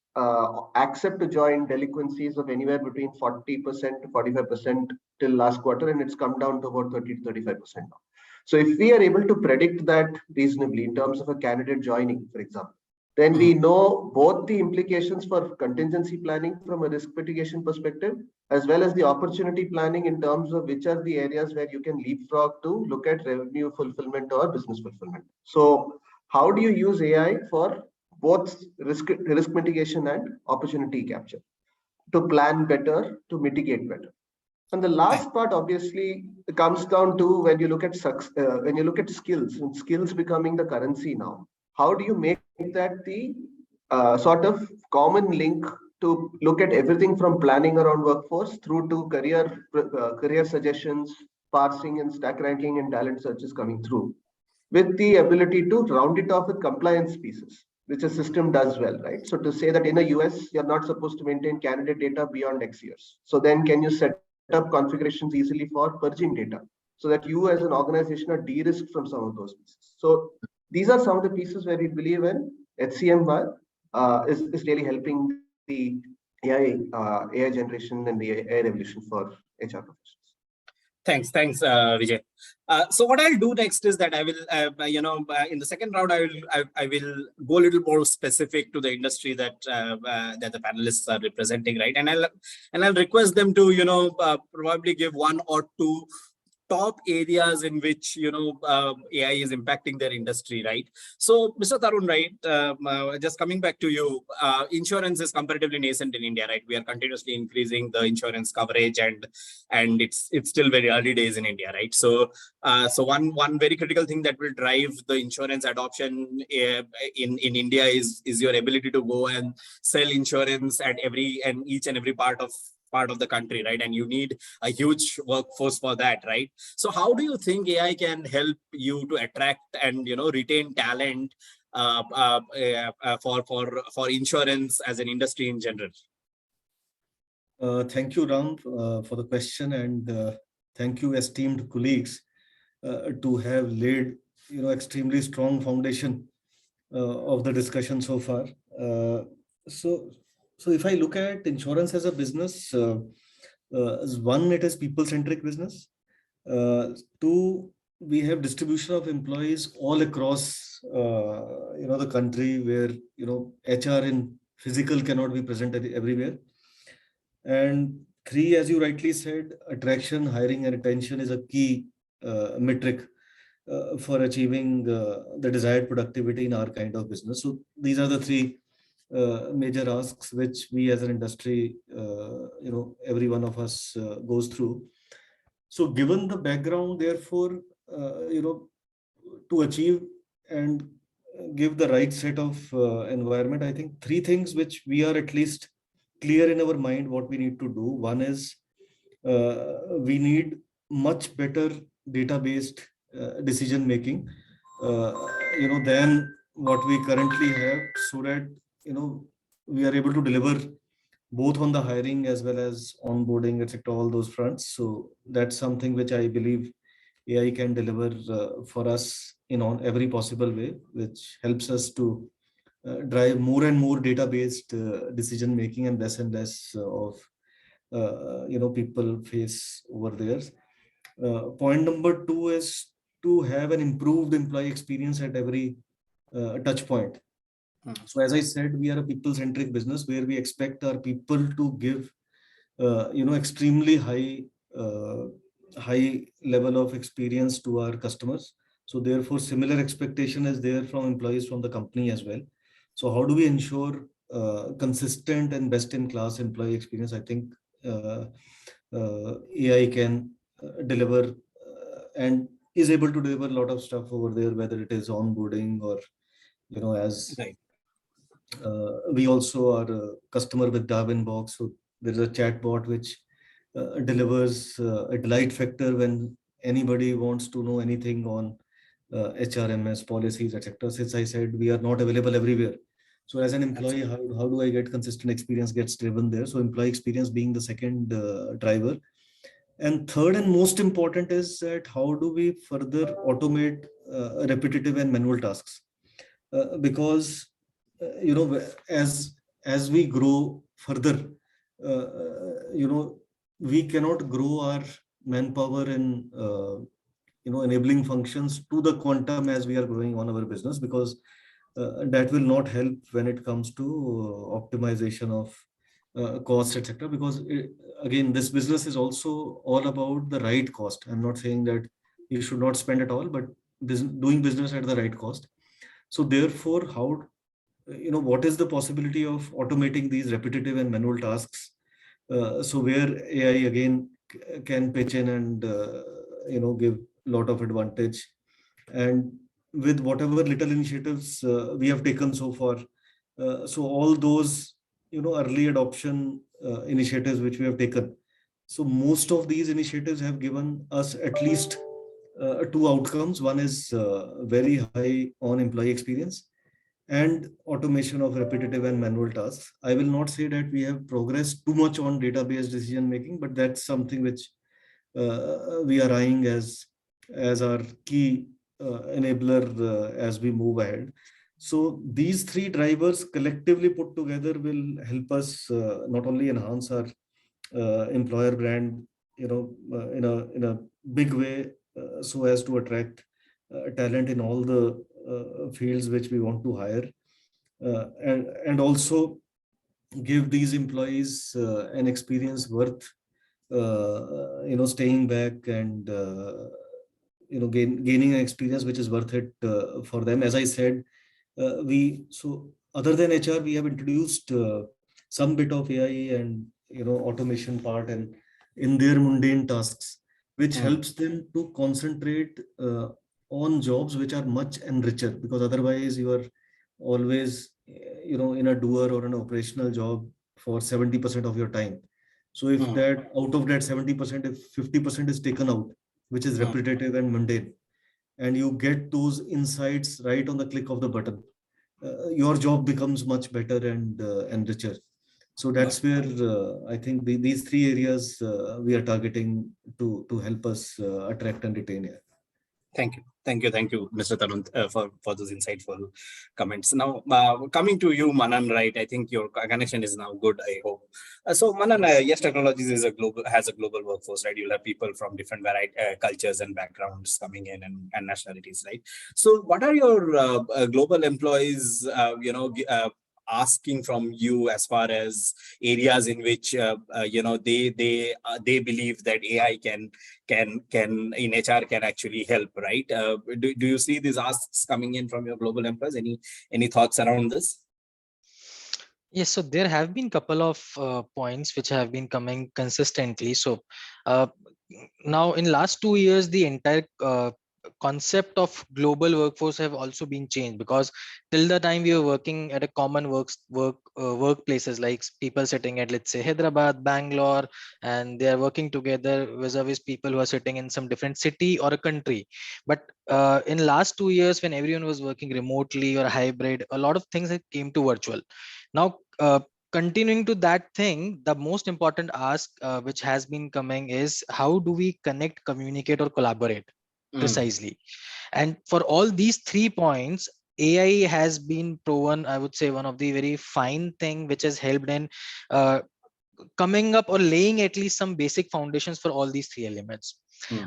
accept to join delinquencies of anywhere between 40% to 45% till last quarter, and it's come down to about 30 to 35% now. So if we are able to predict that reasonably in terms of a candidate joining, for example, then we know both the implications for contingency planning from a risk mitigation perspective, as well as the opportunity planning in terms of which are the areas where you can leapfrog to look at revenue fulfillment or business fulfillment. So how do you use AI for both risk mitigation and opportunity capture to plan better, to mitigate better? And the last part obviously comes down to when you look at skills, and skills becoming the currency now. How do you make that the sort of common link to look at everything from planning around workforce through to career suggestions, parsing and stack ranking and talent searches coming through, with the ability to round it off with compliance pieces, which a system does well, right? So to say that in the US, you're not supposed to maintain candidate data beyond X years. So then can you set up configurations easily for purging data? so that you as an organization are de-risked from some of those pieces. So these are some of the pieces where we believe in HCM is really helping the AI generation and the AI revolution for HR professionals. Thanks, Vijay. So what I'll do next is that I will, in the second round, I will go a little more specific to the industry that that the panelists are representing, right? And I'll request them to, probably give one or two top areas in which AI is impacting their industry, right? So, Mr. Tarun, right, just coming back to you, insurance is comparatively nascent in India, right? We are continuously increasing the insurance coverage, and it's still very early days in India, right? So, so one very critical thing that will drive the insurance adoption in India is your ability to go and sell insurance at each and every part of the country, right? And you need a huge workforce for that, right? So how do you think AI can help you to attract and retain talent for insurance as an industry in general? Thank you, Ram, for the question, and thank you, esteemed colleagues, to have laid extremely strong foundation of the discussion so far. So if I look at insurance as a business, one, it is people-centric business. Two, we have distribution of employees all across the country, where HR in physical cannot be present everywhere. And three, as you rightly said, attraction, hiring, and retention is a key metric for achieving the desired productivity in our kind of business. So these are the three major asks which we as an industry, every one of us goes through. So given the background, therefore, to achieve and give the right set of environment, I think three things which we are at least clear in our mind what we need to do. One is we need much better data-based decision making, than what we currently have, so that we are able to deliver both on the hiring as well as onboarding, etc., all those fronts. So that's something which I believe AI can deliver for us on every possible way, which helps us to drive more and more data-based decision making and less of people face over there. Point number two is to have an improved employee experience at every touch point. So as I said, we are a people-centric business where we expect our people to give extremely high level of experience to our customers. So therefore, similar expectation is there from employees from the company as well. So how do we ensure consistent and best-in-class employee experience? I think AI can deliver and is able to deliver a lot of stuff over there, whether it is onboarding or as Right. We also are a customer with Darwin Box. So there's a chat bot which delivers a delight factor when anybody wants to know anything on HRMS policies, etc. Since I said we are not available everywhere. So as an employee, how do I get consistent experience gets driven there? So employee experience being the second driver. And third and most important is that how do we further automate repetitive and manual tasks? Because as we grow further, we cannot grow our manpower in enabling functions to the quantum as we are growing on our business, because that will not help when it comes to optimization of costs, etc. Because again, this business is also all about the right cost. I'm not saying that you should not spend at all, but doing business at the right cost. So therefore, what is the possibility of automating these repetitive and manual tasks? So where AI again can pitch in and give a lot of advantage, and with whatever little initiatives we have taken so far. So all those early adoption initiatives which we have taken. So most of these initiatives have given us at least two outcomes. One is very high on employee experience and automation of repetitive and manual tasks. I will not say that we have progressed too much on database decision making, but that's something which we are eyeing as as our key enabler as we move ahead. So these three drivers collectively put together will help us not only enhance our employer brand, in a big way, so as to attract talent in all the fields which we want to hire, and also give these employees an experience worth staying back and gaining an experience which is worth it for them. As I said, we so other than HR, we have introduced some bit of AI and automation part and in their mundane tasks, which helps them to concentrate on jobs which are much enricher, because otherwise you are always in a doer or an operational job for 70% of your time. So if that out of that 70%, if 50% is taken out, which is repetitive and mundane, and you get those insights right on the click of the button, your job becomes much better and richer. So that's where I think these three areas we are targeting to help us attract and retain. Yeah. Thank you, Mr. Tarun, for those insightful comments. Now, coming to you, Manan, right? I think your connection is now good, I hope. So, Manan, yes, technologies has a global workforce, right? You'll have people from different variety cultures and backgrounds coming in and nationalities, right? So, what are your global employees, asking from you as far as areas in which they believe that AI can in HR can actually help, right? Do you see these asks coming in from your global employees? Any thoughts around this? Yes, so there have been couple of points which have been coming consistently. So uh, now in last 2 years, the entire concept of global workforce have also been changed, because till the time we were working at a common workplaces, like people sitting at, let's say, Hyderabad, Bangalore, and they are working together vis-a-vis people who are sitting in some different city or a country. But in last 2 years, when everyone was working remotely or hybrid, a lot of things have came to virtual. Now continuing to that thing, the most important ask which has been coming is, how do we connect, communicate, or collaborate precisely? And for all these 3 points, AI has been proven, I would say, one of the very fine thing which has helped in uh, coming up or laying at least some basic foundations for all these 3 elements.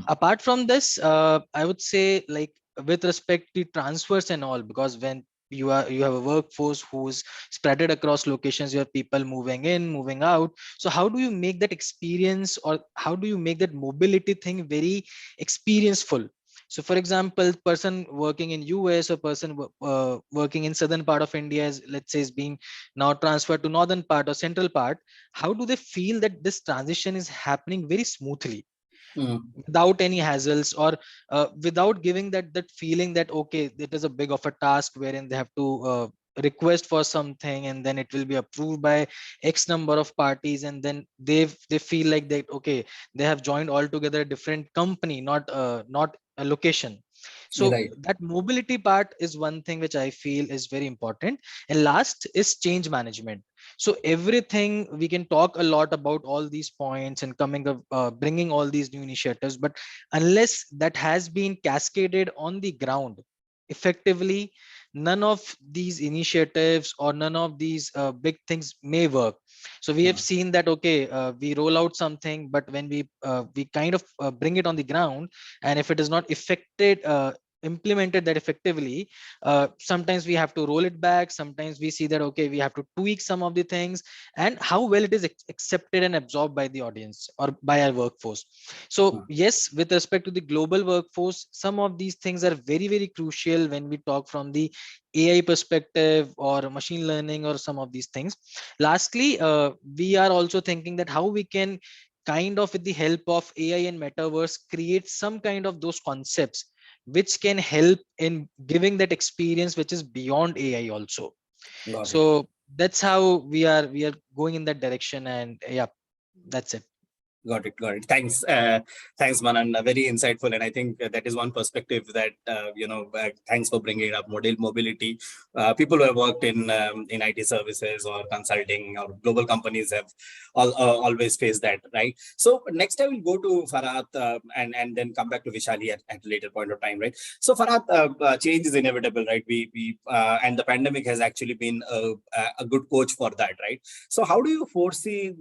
Apart from this, I would say, like, with respect to transfers and all, because when you have a workforce who's spreaded across locations, you have people moving in, moving out. So how do you make that experience, or how do you make that mobility thing very experienceful? So for example, person working in US or person working in southern part of India is, let's say, is being now transferred to northern part or central part. How do they feel that this transition is happening very smoothly, without any hassles, or without giving that feeling that, okay, it is a big of a task wherein they have to request for something, and then it will be approved by X number of parties, and then they feel like that, okay, they have joined all together a different company, not a location. So Right. that mobility part is one thing which I feel is very important. And last is change management. So everything, we can talk a lot about all these points and coming up, bringing all these new initiatives, but unless that has been cascaded on the ground effectively, none of these initiatives or none of these big things may work. So we have seen that, okay, we roll out something, but when we kind of bring it on the ground, and if it is not implemented that effectively, sometimes we have to roll it back. Sometimes we see that, okay, we have to tweak some of the things, and how well it is accepted and absorbed by the audience or by our workforce. So yes, with respect to the global workforce, some of these things are very, very crucial when we talk from the AI perspective or machine learning or some of these things. Lastly, we are also thinking that how we can kind of, with the help of AI and metaverse, create some kind of those concepts which can help in giving that experience which is beyond AI also. Got it. So that's how we are going in that direction. And yeah, that's it. Got it. Got it. Thanks. Thanks, Manan. Very insightful. And I think that is one perspective that, thanks for bringing up mobility. People who have worked in IT services or consulting or global companies have always faced that, right? So next I will go to Farhat and then come back to Vishali at a later point of time, right? So Farhat, change is inevitable, right? And the pandemic has actually been a good coach for that, right? So how do you foresee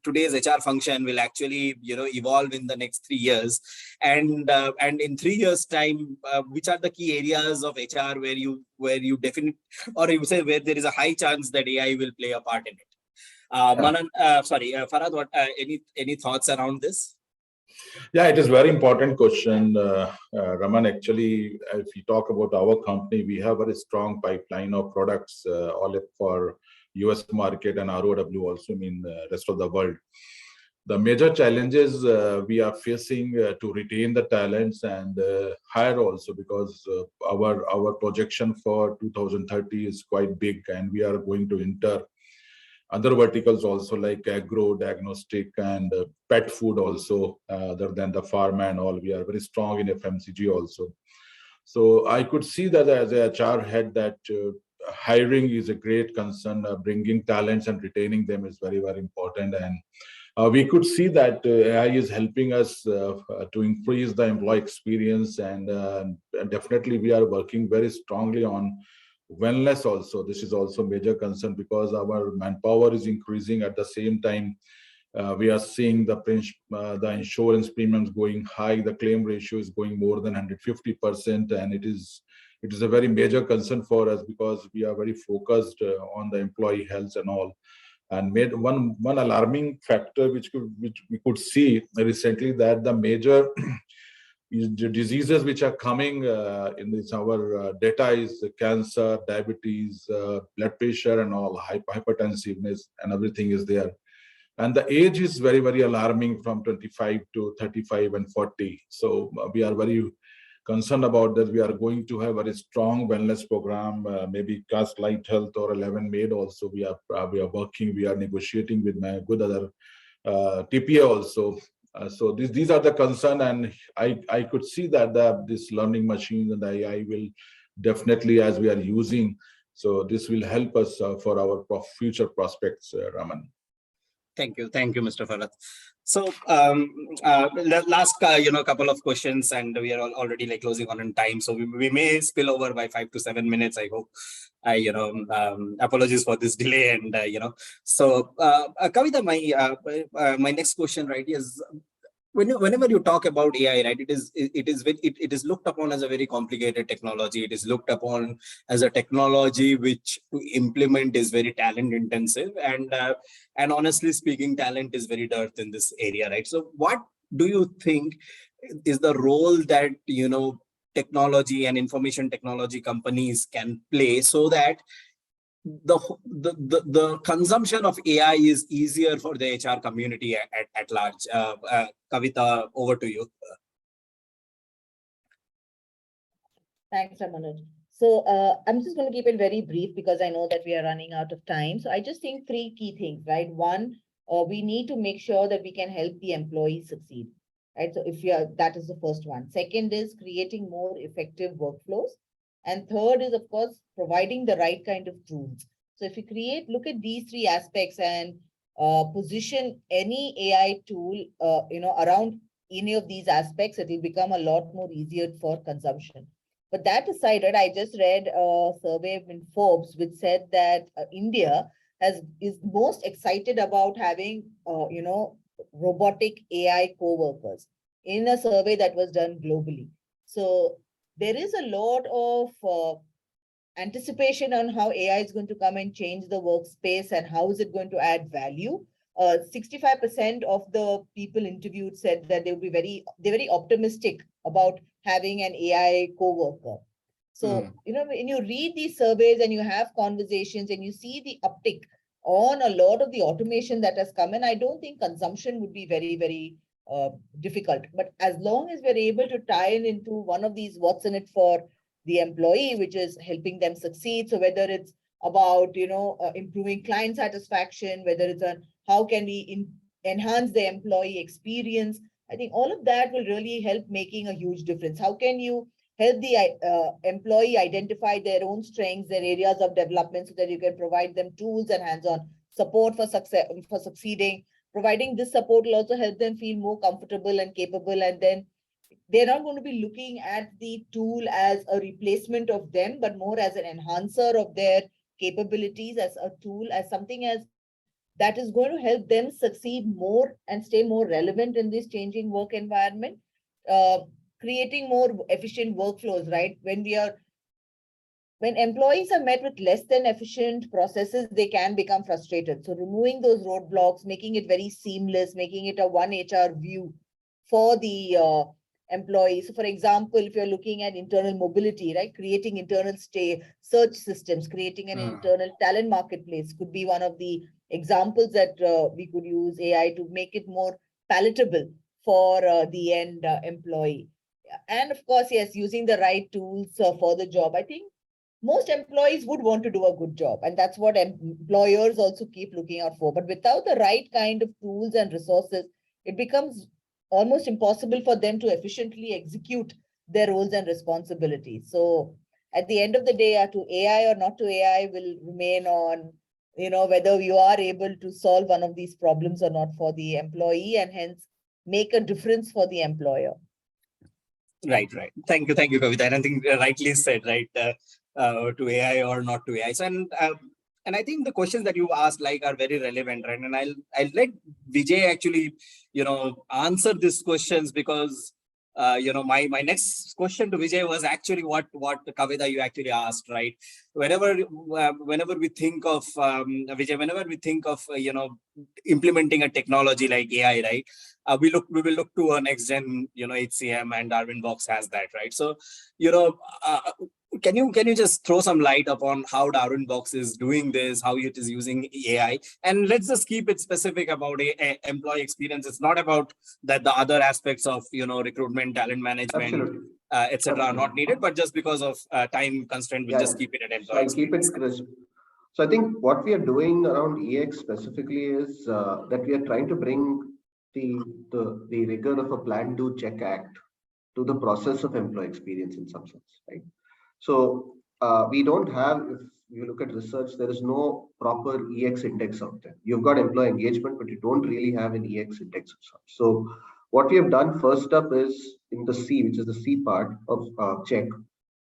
today's HR function will actually, evolve in the next 3 years, and in 3 years' time, which are the key areas of HR where you definitely, or you say where there is a high chance that AI will play a part in it? Manan, Farhad, any thoughts around this? Yeah, it is very important question, Raman. Actually, if we talk about our company, we have a very strong pipeline of products, all for US market and ROW also in the rest of the world. The major challenges we are facing to retain the talents and hire also, because our projection for 2030 is quite big, and we are going to enter other verticals also, like agro, diagnostic, and pet food also, other than the pharma and all. We are very strong in FMCG also. So I could see that as a HR head that hiring is a great concern. Bringing talents and retaining them is very, very important. And we could see that AI is helping us to increase the employee experience, and definitely we are working very strongly on wellness also. This is also major concern because our manpower is increasing. At the same time, we are seeing the insurance premiums going high. The claim ratio is going more than 150%, and it is a very major concern for us because we are very focused on the employee health and all. And made one alarming factor which we could see recently, that the major diseases which are coming in this our data is cancer, diabetes, blood pressure, and all hypertensiveness, and everything is there. And the age is very, very alarming, from 25 to 35 and 40. So we are very concerned about that. We are going to have a very strong wellness program, maybe Cast Light Health or 11 Made also. We are working, we are negotiating with my good other TPA also. So these are the concern, and I could see that this learning machines and the AI will definitely, as we are using, so this will help us for our future prospects, Raman. Thank you, Mr. Farhat. So last couple of questions, and we are already closing on time, so we may spill over by 5 to 7 minutes. I hope. Apologies for this delay, and So Kavita, my next question, right, is whenever you talk about AI, right, it is looked upon as a very complicated technology. It is looked upon as a technology which to implement is very talent intensive, and honestly speaking, talent is very dearth in this area, right? So what do you think is the role that technology and information technology companies can play so that the consumption of AI is easier for the HR community at large? Kavita, over to you. Thanks, Ramanoj. So I'm just going to keep it very brief because I know that we are running out of time. So I just think 3 key things, right? One, we need to make sure that we can help the employees succeed, right? So that is the first one. Second is creating more effective workflows. And third is, of course, providing the right kind of tools. So if you look at these 3 aspects and position any AI tool, around any of these aspects, it will become a lot more easier for consumption. But that aside, I just read a survey in Forbes which said that India is most excited about having, robotic AI co-workers in a survey that was done globally. So there is a lot of anticipation on how AI is going to come and change the workspace and how is it going to add value. 65% of the people interviewed said that they're very optimistic about having an AI co-worker. So, when you read these surveys and you have conversations and you see the uptick on a lot of the automation that has come in, I don't think consumption would be very, very difficult. But as long as we're able to tie it into one of these what's in it for the employee, which is helping them succeed. So whether it's about, improving client satisfaction, whether it's on how can we enhance the employee experience. I think all of that will really help making a huge difference. How can you help the employee identify their own strengths, their areas of development, so that you can provide them tools and hands-on support for succeeding. Providing this support will also help them feel more comfortable and capable, and then they're not going to be looking at the tool as a replacement of them, but more as an enhancer of their capabilities, as a tool, as something as that is going to help them succeed more and stay more relevant in this changing work environment, creating more efficient workflows, right? When employees are met with less than efficient processes, they can become frustrated. So removing those roadblocks, making it very seamless, making it a one HR view for the employees. So for example, if you're looking at internal mobility, right, creating internal search systems, creating an internal talent marketplace could be one of the examples that we could use AI to make it more palatable for the end employee. And of course, yes, using the right tools for the job. I think most employees would want to do a good job, and that's what employers also keep looking out for. But without the right kind of tools and resources, it becomes almost impossible for them to efficiently execute their roles and responsibilities. So at the end of the day, to AI or not to AI will remain on, whether you are able to solve one of these problems or not for the employee, and hence make a difference for the employer. Right. Thank you, Kavita. And I think rightly said, right, to AI or not to AI. So, and I think the questions that you asked are very relevant, right? And I'll let Vijay actually, answer these questions, because my next question to Vijay was actually what Kavita you actually asked, right? Whenever we think of Vijay, whenever we think of implementing a technology like AI, right? We will look to a next gen, HCM, and Darwinbox has that, right? So, can you just throw some light upon how Darwinbox is doing this, how it is using AI, and let's just keep it specific about employee experience. It's not about that the other aspects of recruitment, talent management, etc. are not needed, but just because of time constraint, we'll just keep it at employee. I'll keep it crisp. So I think what we are doing around EX specifically is that we are trying to bring the rigor of a plan do check act to the process of employee experience in some sense, right? So we don't have, if you look at research, there is no proper EX index out there. You've got employee engagement, but you don't really have an EX index of such. So what we have done first up is in the C, which is the C part of check,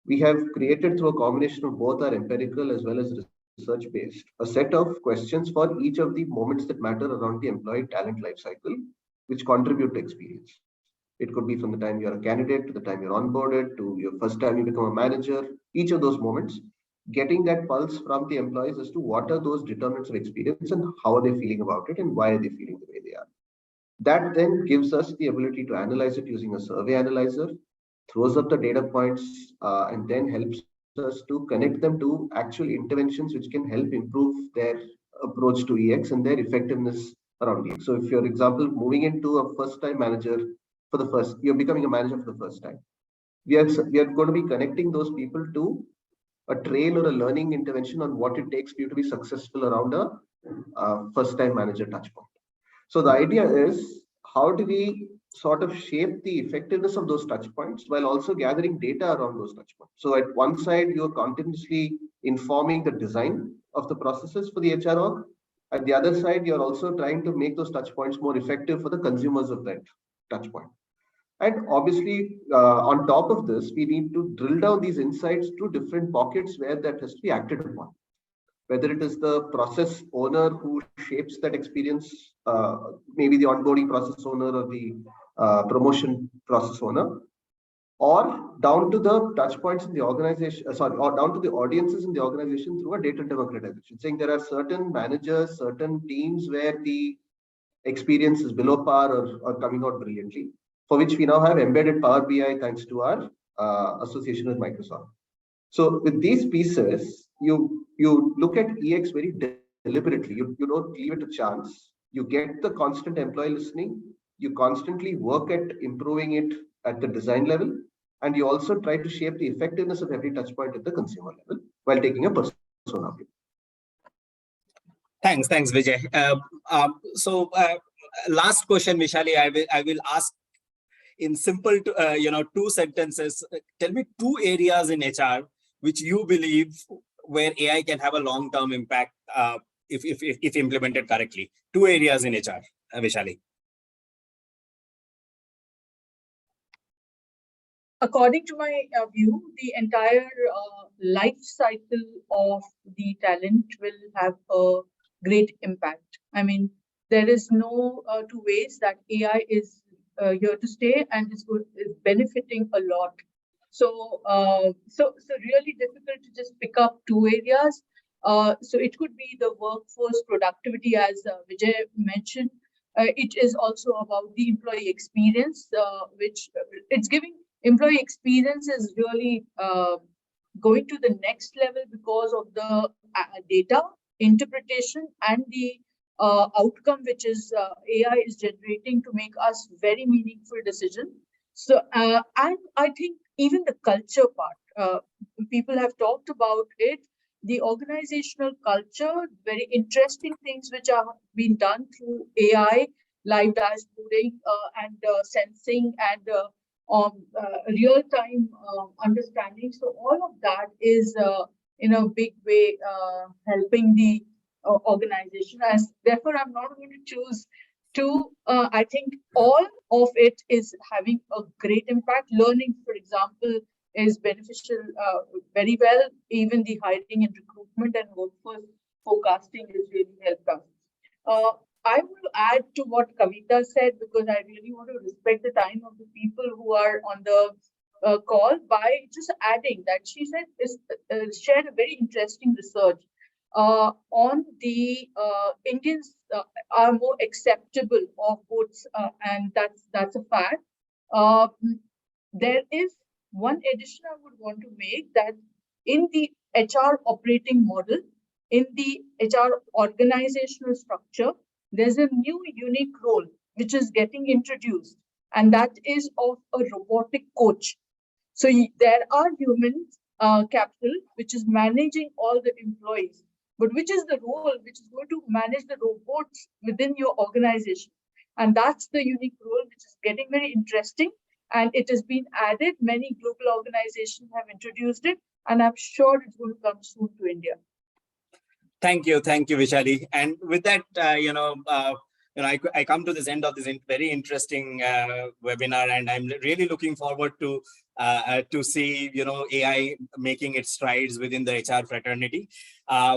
we have created through a combination of both our empirical as well as research-based, a set of questions for each of the moments that matter around the employee talent lifecycle, which contribute to experience. It could be from the time you're a candidate to the time you're onboarded to your first time you become a manager. Each of those moments, getting that pulse from the employees as to what are those determinants of experience and how are they feeling about it and why are they feeling the way they are. That then gives us the ability to analyze it using a survey analyzer, throws up the data points, and then helps us to connect them to actual interventions which can help improve their approach to EX and their effectiveness around EX. So if you're, for example, moving into a first-time manager you're becoming a manager for the first time, we are going to be connecting those people to a trail or a learning intervention on what it takes for you to be successful around a first-time manager touchpoint. So the idea is, how do we sort of shape the effectiveness of those touch points while also gathering data around those touch points? So at one side, you're continuously informing the design of the processes for the HR org. At the other side, you're also trying to make those touch points more effective for the consumers of that touch point. And obviously, on top of this, we need to drill down these insights to different pockets where that has to be acted upon. Whether it is the process owner who shapes that experience, maybe the onboarding process owner or the promotion process owner, or down to the touch points in the organization, or down to the audiences in the organization through a data democratization, saying there are certain managers, certain teams where the experience is below par or coming out brilliantly, for which we now have embedded Power BI thanks to our association with Microsoft. So with these pieces, you look at EX very deliberately. You don't leave it to chance. You get the constant employee listening. You constantly work at improving it at the design level. And you also try to shape the effectiveness of every touch point at the consumer level while taking a persona view. Thanks, Vijay. So last question, Vishali, I will ask in simple, 2 sentences. Tell me 2 areas in HR which you believe where AI can have a long-term impact if implemented correctly. 2 areas in HR, Vishali. According to my view, the entire life cycle of the talent will have a great impact. I mean, there is no two ways that AI is here to stay and is benefiting a lot. So, so really difficult to just pick up 2 areas. So it could be the workforce productivity, as Vijay mentioned. It is also about the employee experience, which it's giving. Employee experience is really going to the next level because of the data interpretation and the outcome which is AI is generating to make us very meaningful decision. So, and I think even the culture part, people have talked about it, the organizational culture, very interesting things which are being done through AI, live dashboarding and sensing and real-time understanding. So all of that is in a big way helping the organization. As therefore, I'm not going to choose 2. I think all of it is having a great impact. Learning, for example, is beneficial very well. Even the hiring and recruitment and workforce forecasting has really helped us. I will add to what Kavita said because I really want to respect the time of the people who are on the call by just adding that she said shared a very interesting research on the Indians are more acceptable of votes, and that's a fact. There is one addition I would want to make, that in the HR operating model, in the HR organizational structure, there's a new unique role which is getting introduced, and that is of a robotic coach. So there are human capital which is managing all the employees, but which is the role which is going to manage the robots within your organization? And that's the unique role which is getting very interesting, and it has been added. Many global organizations have introduced it, and I'm sure it's going to come soon to India. Thank you, Vishali. And with that, I come to this end of this very interesting webinar, and I'm really looking forward to see AI making its strides within the HR fraternity.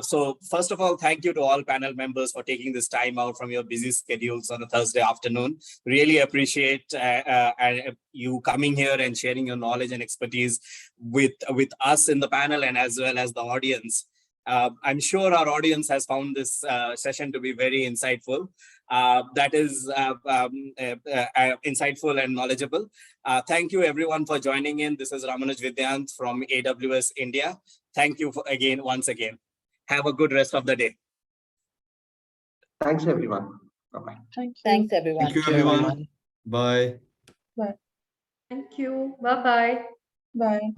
So first of all, thank you to all panel members for taking this time out from your busy schedules on a Thursday afternoon. Really appreciate you coming here and sharing your knowledge and expertise with us in the panel and as well as the audience. I'm sure our audience has found this session to be very insightful. That is insightful and knowledgeable. Thank you everyone for joining in. This is Ramanuj Vidyant from AWS India. Thank you once again. Have a good rest of the day. Thanks, everyone. Bye-bye. Thanks, everyone. Thank you, everyone. Bye. Bye. Thank you. Bye-bye. Bye.